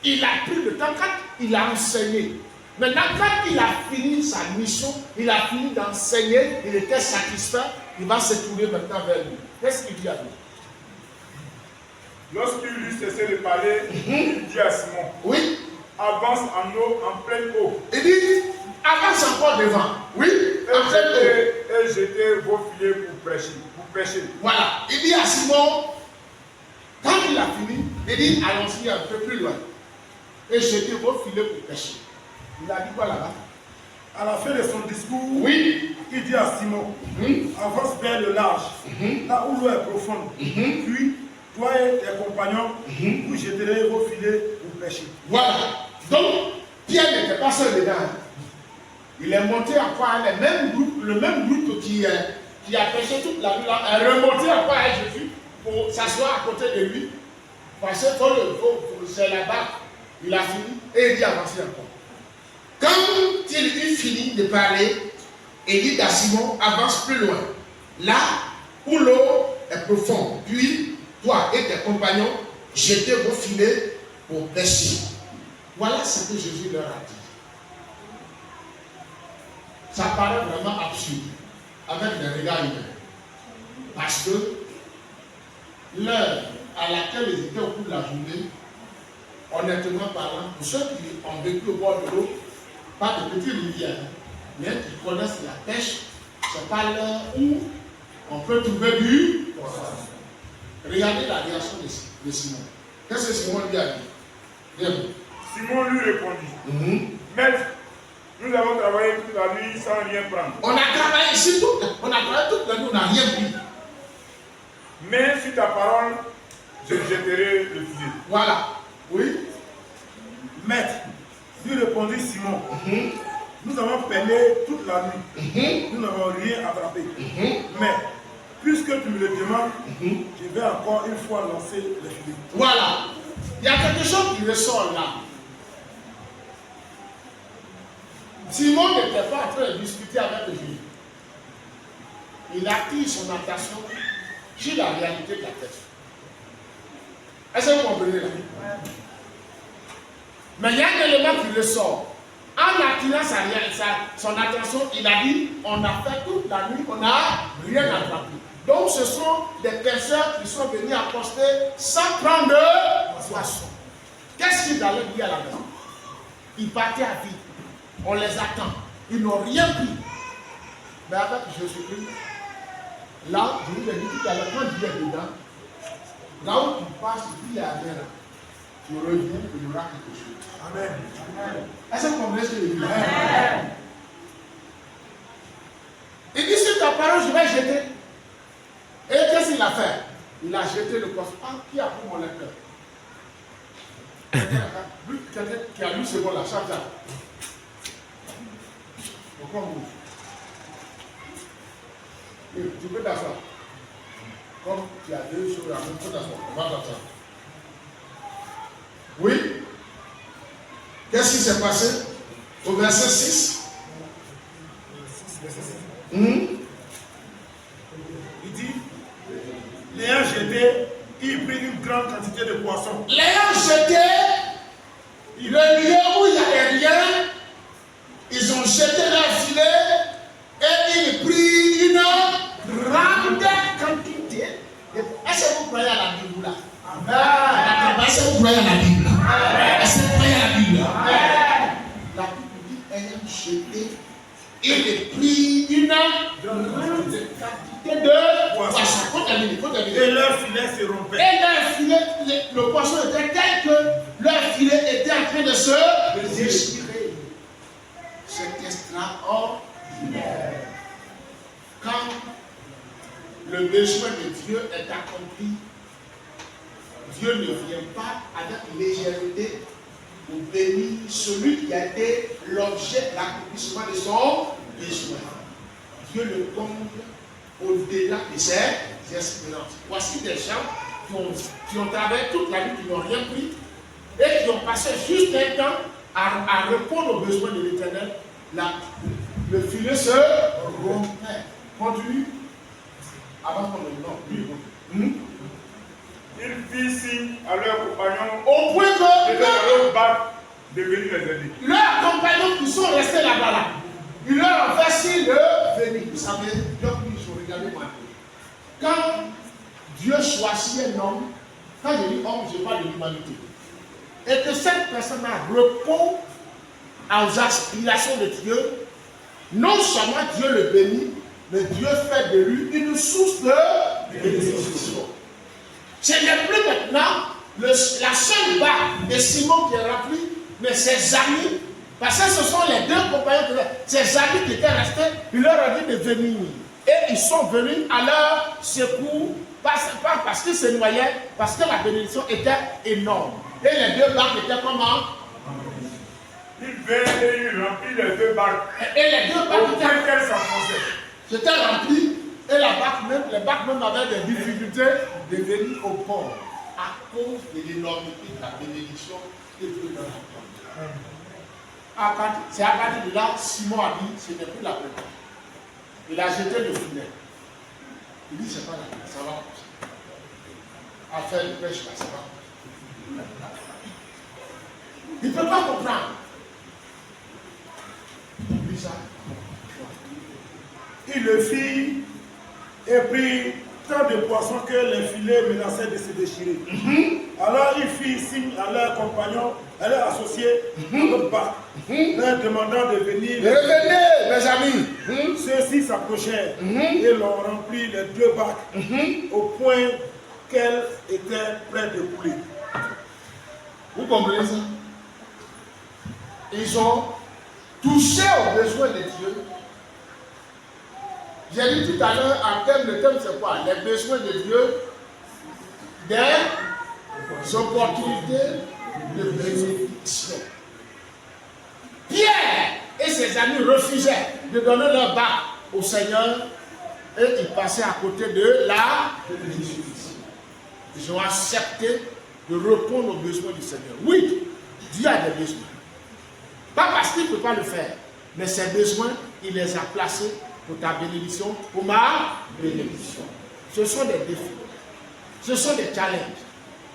Il a pris le temps quand il a enseigné. Maintenant, quand il a fini sa mission, il a fini d'enseigner, il était satisfait, il va se tourner maintenant vers lui. Qu'est-ce qu'il dit à lui? Lorsqu'il eut cessé de parler, il dit à Simon, oui, avance en eau, en pleine eau. Il dit, avance encore devant. Oui, en pleine eau. Et jetez vos filets pour pêcher. Voilà. Il dit à Simon, quand il a fini, il dit, allons-y un peu plus loin. Et jetez vos filets pour pêcher. Il a dit quoi là-bas? À la fin de son discours, Oui. il dit à Simon, avance vers le large, là où l'eau est profonde. Puis, toi et tes compagnons, vous jeterez vos filets pour pêcher. Voilà. Donc, Pierre n'était pas seul dedans. Il est monté encore le même groupe qui a pêché toute la nuit là, est remonté encore à Jésus pour s'asseoir à côté de lui. Parce que c'est là-bas, il a fini et il dit avancer encore. Quand il eut fini de parler, il dit à Simon, avance plus loin, là où l'eau est profonde. Puis, toi et tes compagnons, jetez vos filets pour pêcher. Voilà ce que Jésus leur a dit. Ça paraît vraiment absurde, avec des regards humains. Parce que l'heure à laquelle ils étaient au cours de la journée, honnêtement parlant, pour ceux qui ont vécu au bord de l'eau, pas de petites rivières, mais qui connaissent la pêche, c'est pas l'heure où on peut trouver du poisson. Regardez la réaction de Simon. Qu'est-ce que Simon lui a dit? Bien. Simon lui répondit, Maître, nous avons travaillé toute la nuit sans rien prendre. On a travaillé ici toute la nuit, on n'a rien pris. Mais sur ta parole, je jetterai le filet. Voilà. Oui. Maître, lui répondit Simon, nous avons peiné toute la nuit, nous n'avons rien attrapé. Mais, puisque tu me le demandes, je vais encore une fois lancer le filet. Voilà. Il y a quelque chose qui ressort là. Simon n'était pas en train de discuter avec Jésus. Il attire son attention sur la réalité de la tête. Est-ce que vous comprenez là? Mais il y a un élément qui ressort. En attirant son attention, il a dit, on a fait toute la nuit, on n'a rien attrapé. Donc ce sont des pêcheurs qui sont venus accoster sans prendre de poisson. Qu'est-ce qu'ils allaient dire à la maison? Ils partaient à vide. On les attend. Ils n'ont rien pris. Mais avec Jésus-Christ, là, je vous ai dit tout à l'heure, quand tu es dedans, là où tu passes, il y a rien là. Tu reviens, il y aura quelque chose. Amen. Est-ce que vous comprenez ce que je dis? Il dit, sur ta parole, je vais jeter. Et qu'est-ce qu'il a fait? Il a jeté le poisson. Ah, qui a pris mon lecteur? Quelqu'un qui a lu ce mot là, chaque jour. Pourquoi vous? Tu peux t'asseoir. Comme tu as deux choses à même, tu peux t'asseoir. On va t'asseoir. Oui? Qu'est-ce qui s'est passé au verset 6? Il dit, l'ayant jeté, il prit une grande quantité de poissons. L'ayant jeté, le lieu où il n'y avait rien, ils ont jeté leur filet et ils prirent une grande quantité. Est-ce que vous croyez à la Bible là? Amen. Est-ce que vous croyez à la Bible? Est-ce que vous croyez à la Bible? La Bible dit, ayant jeté, il prit une grande quantité de poissons. Faut terminer. Et leur filet se rompait. Et leur filet, le poisson était tel que leur filet était en train de se déchirer. C'est extraordinaire. Quand le besoin de Dieu est accompli, Dieu ne vient pas avec légèreté pour bénir celui qui a été l'objet de l'accomplissement de son besoin. Dieu le comble au-delà de ses espérances. Voici des gens qui ont travaillé toute la nuit, qui n'ont rien pris et qui ont passé juste un temps à répondre aux besoins de l'Éternel. Le filet se rompait. Continue. Avant qu'on le nomme. Ils firent signe à leurs compagnons Au point de que leur barque de venir les aider. leurs compagnons qui sont restés là-bas, là, ils leur ont fait signe de venir. Vous savez, donc ils ont regardé moi. Quand Dieu choisit un homme, quand je dis homme, je parle de l'humanité, et que cette personne-là répond aux aspirations de Dieu, non seulement Dieu le bénit, mais Dieu fait de lui une source de bénédiction. Ce n'est plus maintenant la seule barque de Simon qui est remplie, mais ses amis Parce que ce sont les deux compagnons, ces amis qui étaient restés, il leur a dit de venir. Et ils sont venus à leur secours, pas parce qu'ils se noyaient, parce que la bénédiction était énorme. Et les deux barques étaient comment? Il vint et il remplit les deux barques. Et les deux barques Qu'elles s'enfonçaient. c'était rempli. Et les barques même avaient des difficultés de venir au port à cause de l'énormité de la bénédiction que Dieu leur a accordée. C'est à partir de là, Simon a dit, ce n'est plus la peine. Il a jeté le filet. Il dit, c'est pas la peine, ça va comme ça. À faire le pêche là, ça va. Il ne peut pas comprendre. Il dit ça. Il le fit et prit tant de poissons que les filets menaçaient de se déchirer. Alors il fit signe à leurs compagnons, à leurs associés, à l'autre barque, leur demandant de venir. Revenez, mes amis. Ceux-ci s'approchèrent et l'ont rempli les deux barques au point qu'elles étaient près de couler. Vous comprenez ça? Ils ont touché aux besoins de Dieu. J'ai dit tout à l'heure, en termes de thème, c'est quoi? Les besoins de Dieu, des opportunités de bénédiction. Pierre et ses amis refusaient de donner leur barque au Seigneur et ils passaient à côté de la bénédiction. Ils ont accepté de répondre aux besoins du Seigneur. Oui, Dieu a des besoins. Pas parce qu'il ne peut pas le faire, mais ses besoins, il les a placés pour ta bénédiction, pour ma bénédiction. Ce sont des défis. Ce sont des challenges.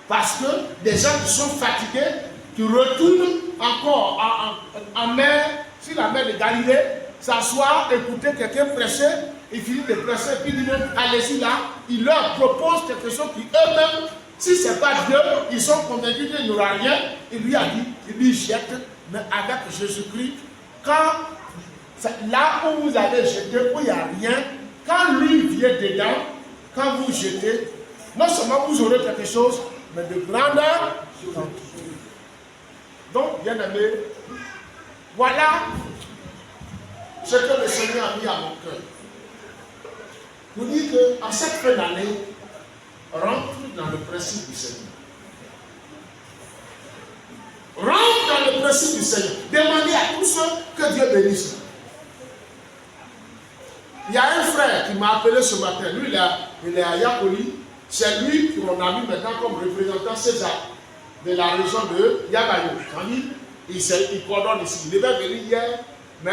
Parce que des gens qui sont fatigués, qui retournent encore en mer, sur la mer de Galilée, s'asseoir, écouter quelqu'un prêcher, il finit de prêcher, puis il dit allez-y là, il leur propose quelque chose qui eux-mêmes, si ce n'est pas Dieu, ils sont convaincus qu'il n'y aura rien. Il lui a dit, il lui jette, mais avec Jésus-Christ, là où vous avez jeté, où il n'y a rien, quand lui vient dedans, quand vous jetez, non seulement vous aurez quelque chose, mais de grandeur. Donc, bien aimé, voilà ce que le Seigneur a mis à mon cœur. Vous dites qu'en cette fin d'année, rentre dans le principe du Seigneur. Rentre dans le principe du Seigneur. Demandez à tous ceux que Dieu bénisse. Il y a un frère qui m'a appelé ce matin. Lui, il est à Yakoli. C'est lui qu'on a mis maintenant comme représentant César de la région de Yabayo. Il coordonne ici. Il devait venir hier, mais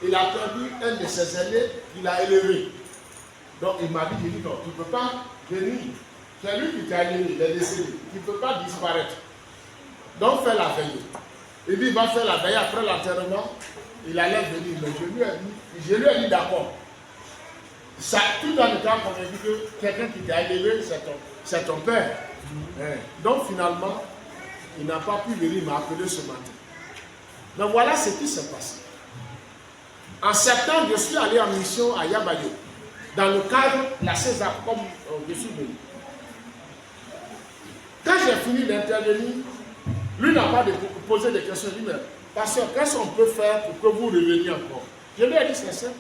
il a perdu un de ses aînés qu'il a élevé. Donc il m'a dit, non, tu ne peux pas venir. C'est lui qui t'a élevé, il est décédé. Tu ne peux pas disparaître. Donc fais la veille. Il dit, il va faire la veille après l'enterrement. Il allait venir. Mais je lui ai dit d'accord. Ça, tout en étant convaincu que quelqu'un qui t'a élevé, c'est ton père. Donc finalement, il n'a pas pu venir, il m'a appelé ce matin. Donc voilà ce qui s'est passé. En septembre, je suis allé en mission à Yabayo, dans le cadre de la César, comme je suis venu. Quand j'ai fini d'intervenir, lui n'a pas posé des questions. Il dit, mais pasteur, qu'est-ce qu'on peut faire pour que vous reveniez encore? Je lui ai dit, c'est simple.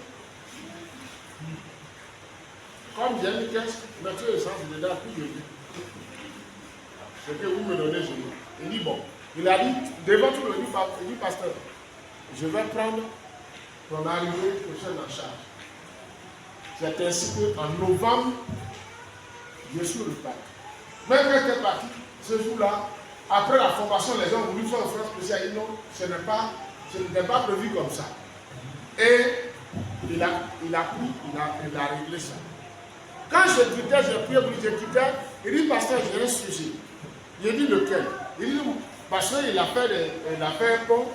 Comme j'ai mis 15, mettez le sens dedans, puis je dis. Ce que vous me donnez, je dis. Il dit, bon. Il a dit, devant tout le monde, il dit, pasteur, je vais prendre ton arrivée prochaine en charge. C'est ainsi qu'en novembre, je suis reparti. Même quand j'étais parti, ce jour-là, après la formation, les gens ont voulu faire un frère spécial. Il dit non, ce n'était pas prévu comme ça. Et il a réglé ça. Quand je quittais, j'ai prié pour je quittais, il dit, pasteur, j'ai un sujet. J'ai dit lequel? Il dit, parce qu'il a fait un pont,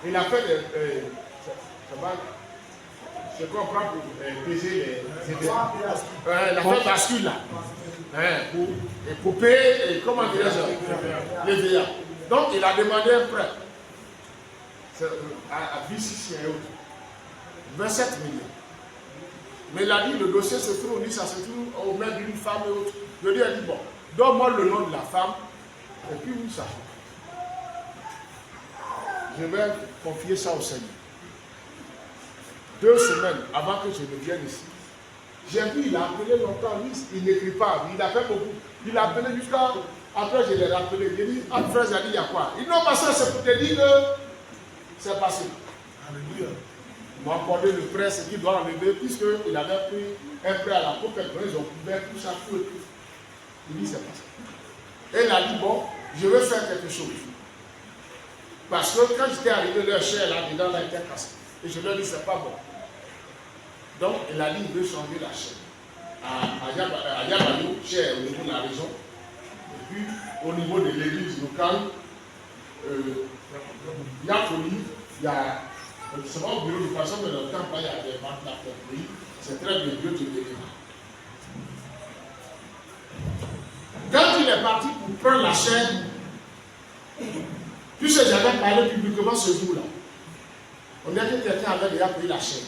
il a fait je comprends pour peser il a fait bascule là. Pour payer, comment dirais-je, les VA. Donc il a demandé un prêt à BCC et autres. 27 millions. Mais il a dit, le dossier se trouve, ça se trouve au main d'une femme et autres. Je lui ai dit, bon, donne-moi le nom de la femme, et puis où ça. je vais confier ça au Seigneur. 2 semaines avant que je ne vienne ici, j'ai vu, il a appelé longtemps, lui, il n'écrit pas, il a fait beaucoup. Il a appelé jusqu'à, après je l'ai rappelé, il dit, ah frère, j'ai dit, il y a quoi? Il n'a pas ça, c'est pour te dire que c'est passé. Alléluia. Ils m'ont accordé le prêt, ce qu'il doit enlever, puisqu'il avait pris un prêt à la coupe, ils ont couvert tout ça, tout et tout. Il dit, c'est passé. Et il a dit, bon, je vais faire quelque chose. Parce que quand j'étais arrivé, leur chair là-dedans, là, était cassée. Et je leur ai dit, c'est pas bon. Donc, il a dit, il veut changer la chair. À Yabayou, chair au niveau de la région. Et puis, au niveau de l'église locale, Yakoli, il y a, c'est pas au bureau de façon, mais dans le temps, il y a des ventilateurs. Oui, c'est très bien, Dieu te bénira. Quand il est parti pour prendre la chair, puisque j'avais parlé publiquement ce jour-là, on a dit que quelqu'un avait déjà pris la chair.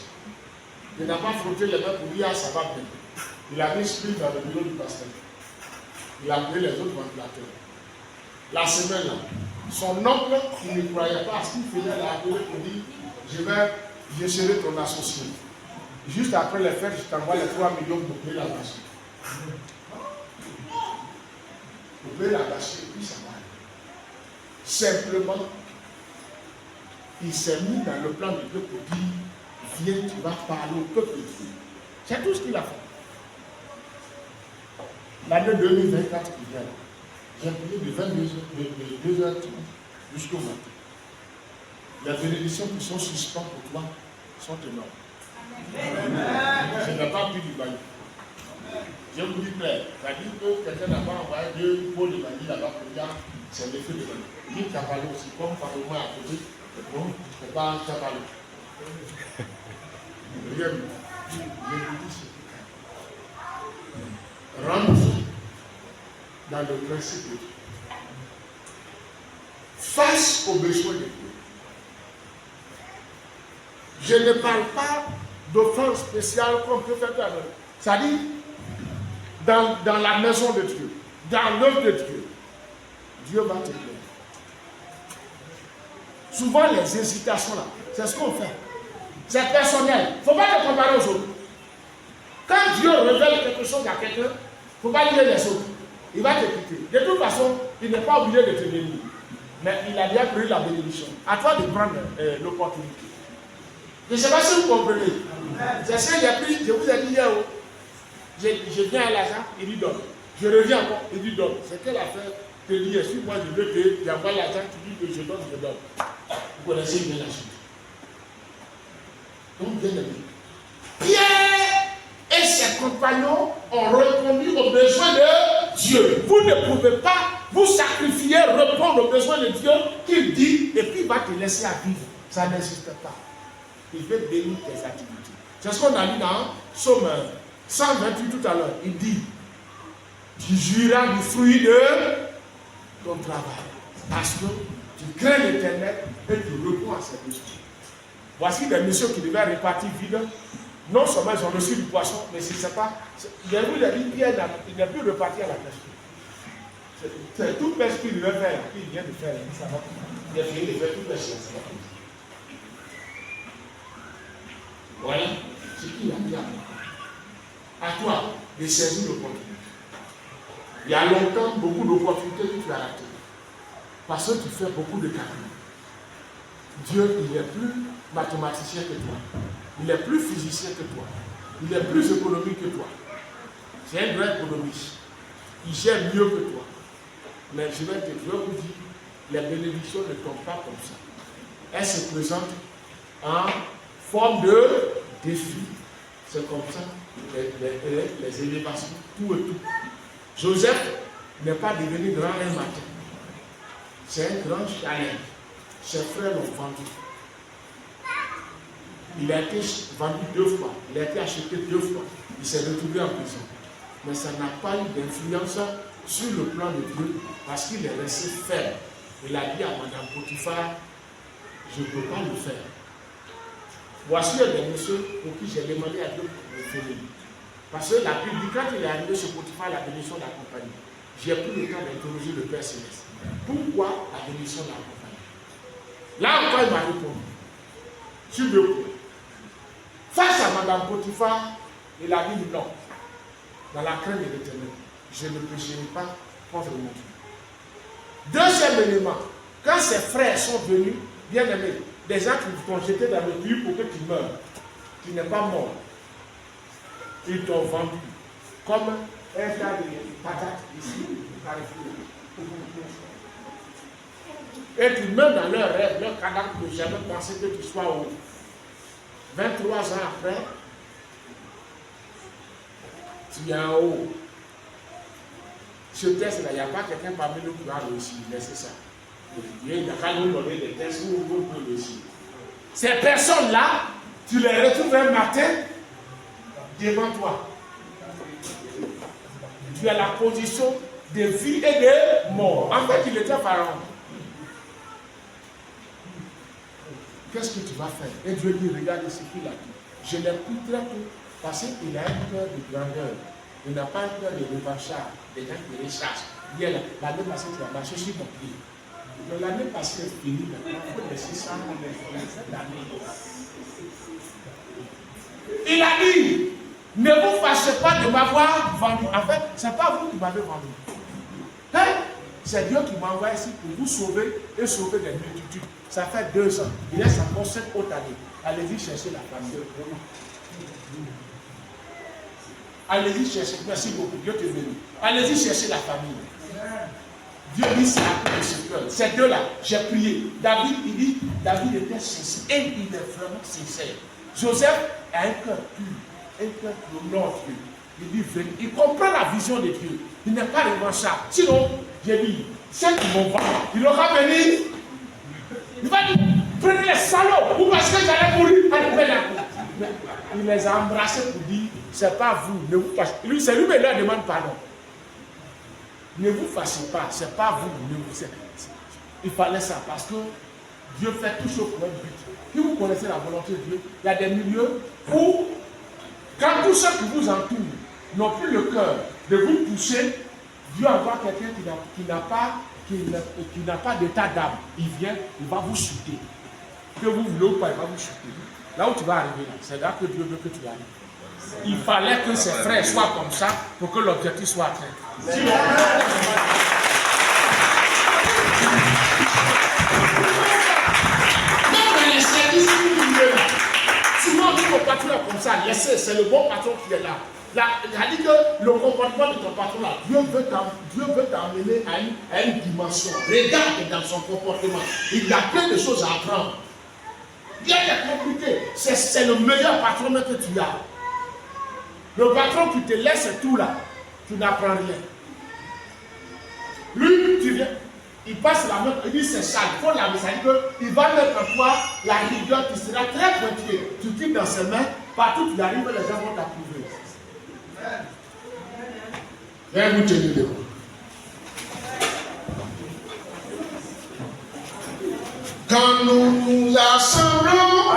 Il n'a pas frotté les mains pour dire ah, ça va bien. Il a mis spirit dans le bureau du pasteur. Il a appelé les autres ventilateurs. La semaine là, son oncle qui ne croyait pas à ce qu'il faisait, l'a appelé pour dire je serai ton associé. Juste après les fêtes, je t'envoie les 3 millions pour payer la gâchée. Pour payer la gâchée, puis ça va. Simplement, il s'est mis dans le plan de Dieu pour dire viens, tu vas parler au peuple de Dieu. C'est tout ce qu'il a fait. L'année 2024 qui vient, j'ai prié de 22h jusqu'au matin. Les bénédictions qui sont suspendues pour toi sont énormes. Je n'ai pas pris du baillot. Je vous dis clair, c'est-à-dire que quelqu'un n'a pas envoyé 2 pots de vanille là-bas pour dire c'est l'effet de vanille. Lui qui a parlé aussi, comme par le moins à côté, bon, c'est pas un parlé. Regarde, je vous dis ce rentre dans le principe de Dieu. Face aux besoins de Dieu. Je ne parle pas d'offense spéciale qu'on peut faire avec. C'est-à-dire, dans la maison de Dieu, dans l'œuvre de Dieu, Dieu va te plaire. Souvent, les hésitations là, c'est ce qu'on fait. C'est personnel. Il ne faut pas te comparer aux autres. Quand Dieu révèle quelque chose à quelqu'un, il ne faut pas dire les autres. Il va te quitter. De toute façon, il n'est pas obligé de te bénir. Mais il a bien pris la bénédiction. À toi de prendre l'opportunité. Je ne sais pas si vous comprenez. C'est ce que j'ai pris, je vous ai dit hier. Je viens à l'argent, il lui donne. Je reviens encore, il lui donne. C'est quelle affaire te dit, si moi je veux te, j'envoie l'argent, tu dis que je donne. Vous connaissez bien la suite. Donc, bien aimé. Pierre et ses compagnons ont répondu aux besoins de Dieu. Vous ne pouvez pas vous sacrifier, répondre aux besoins de Dieu qu'il dit, et puis il va te laisser à vivre. Ça n'existe pas. Il veut bénir tes activités. C'est ce qu'on a lu dans Psaume 128 tout à l'heure. Il dit, tu jouiras du fruit de ton travail. Parce que tu crains l'Éternel et tu réponds à ses besoins. Voici des messieurs qui devaient répartir vide. Non seulement ils ont reçu du poisson, mais si ce n'est pas. Il n'est plus reparti à la pêche. C'est toute pêche qu'il devait faire. Il vient de faire. Ça va. Il a fini de faire toute pêche. Ça va. Voilà ce qu'il a dit à moi. À toi de saisir l'opportunité. Il y a longtemps, beaucoup d'opportunités que tu as ratées. Parce que tu fais beaucoup de calculs. Dieu, il est plus mathématicien que toi. Il est plus physicien que toi. Il est plus économique que toi. C'est un grand économiste. Il gère mieux que toi. Mais je vais vous dire, les bénédictions ne tombent pas comme ça. Elles se présentent en forme de défi. C'est comme ça, les élévations, tout et tout. Joseph n'est pas devenu grand un matin. C'est un grand challenge. Ses frères l'ont vendu. Il a été vendu 2 fois. Il a été acheté 2 fois. Il s'est retrouvé en prison. Mais ça n'a pas eu d'influence sur le plan de Dieu parce qu'il est resté ferme. Il a dit à Madame Potiphar, je ne peux pas le faire. Voici des messieurs pour qui j'ai demandé à Dieu de le faire. Parce que la Bible, quand il est arrivé chez Potiphar, la bénédiction l'accompagne. J'ai pris le temps d'interroger le Père Céleste. Pourquoi la bénédiction l'accompagne? Là encore, il m'a répondu. Sur le coup. Face à Madame Potiphar, il a dit non. Dans la crainte de l'Éternel, je ne pécherai pas contre mon Dieu. Deuxième élément, quand ses frères sont venus, bien aimés, des gens qui t'ont jeté dans le puits pour que tu meurs, tu n'es pas mort. Ils t'ont vendu comme un tas de patates ici, et tu meurs dans leur rêve, leur cadavre ne jamais pensé que tu sois haut. 23 ans après, tu es en haut. Ce test-là, il n'y a pas quelqu'un parmi nous qui va réussir, mais c'est ça. Il y a qu'à nous donner des tests où on peut réussir. Ces personnes-là, tu les retrouves un matin devant toi. Tu as la position de vie et de mort. En fait, il était pharaon. Qu'est-ce que tu vas faire? Et Dieu dit, regarde ce qu'il a dit. Je l'ai pris très tôt parce qu'il a un cœur de grandeur. Il n'a pas un cœur de revanchard, des gens qui recherchent. L'année passée, tu as marché sur ton pied. Mais l'année passée est finie maintenant. Il faut laisser ça l'année. Il a dit, ne vous fâchez pas de m'avoir vendu. En fait, ce n'est pas vous qui m'avez vendu. Hein? C'est Dieu qui m'a envoyé ici pour vous sauver et sauver des multitudes. Ça fait 2 ans. Il reste encore 7 autres années. Allez-y chercher la famille. Allez-y chercher. Merci beaucoup. Dieu te bénit. Allez-y chercher la famille. Dieu dit c'est à cause de ce cœur. Ces deux-là, j'ai prié. David, il dit, David était sincère. Et il est vraiment sincère. Joseph a un cœur pur. Un cœur de l'ordre. Il dit, venez. Il comprend la vision de Dieu. Il n'est pas revanchard. Sinon, j'ai dit, ceux qui vont voir, il aura venu. Il va dire, prenez les salauds, ou parce que j'allais mourir, allez la cour. Il les a embrassés pour dire, c'est pas vous, ne vous fâchez. Lui, c'est lui, mais il leur demande pardon. Ne vous fâchez pas, c'est pas vous. Il fallait ça, parce que Dieu fait tout chose pour un but. Si vous connaissez la volonté de Dieu, il y a des milieux où, quand tous ceux qui vous entourent n'ont plus le cœur de vous toucher, Dieu envoie quelqu'un qui n'a pas d'état d'âme. Il vient, il va vous chuter. Que vous voulez ou pas, il va vous chuter. Là où tu vas arriver, c'est là que Dieu veut que tu arrives. Il fallait que ses frères soient comme ça pour que l'objectif soit atteint. Sinon, ton patron est comme ça, laissez, c'est le bon patron qui est là. Là, il a dit que le comportement de ton patron là, Dieu veut t'emmener à une dimension. Regarde dans son comportement. Il y a plein de choses à apprendre. Rien n'est compliqué. C'est le meilleur patron que tu as. Le patron qui te laisse tout là, tu n'apprends rien. Lui, tu viens, il passe la main, il dit c'est sale, il faut laver, ça dit qu'il va mettre en toi la rigueur qui sera très pointillée. Tu quittes dans ses mains, partout où tu arrives, les gens vont t'approuver. Viens vous tenir debout. Quand nous nous assemblons,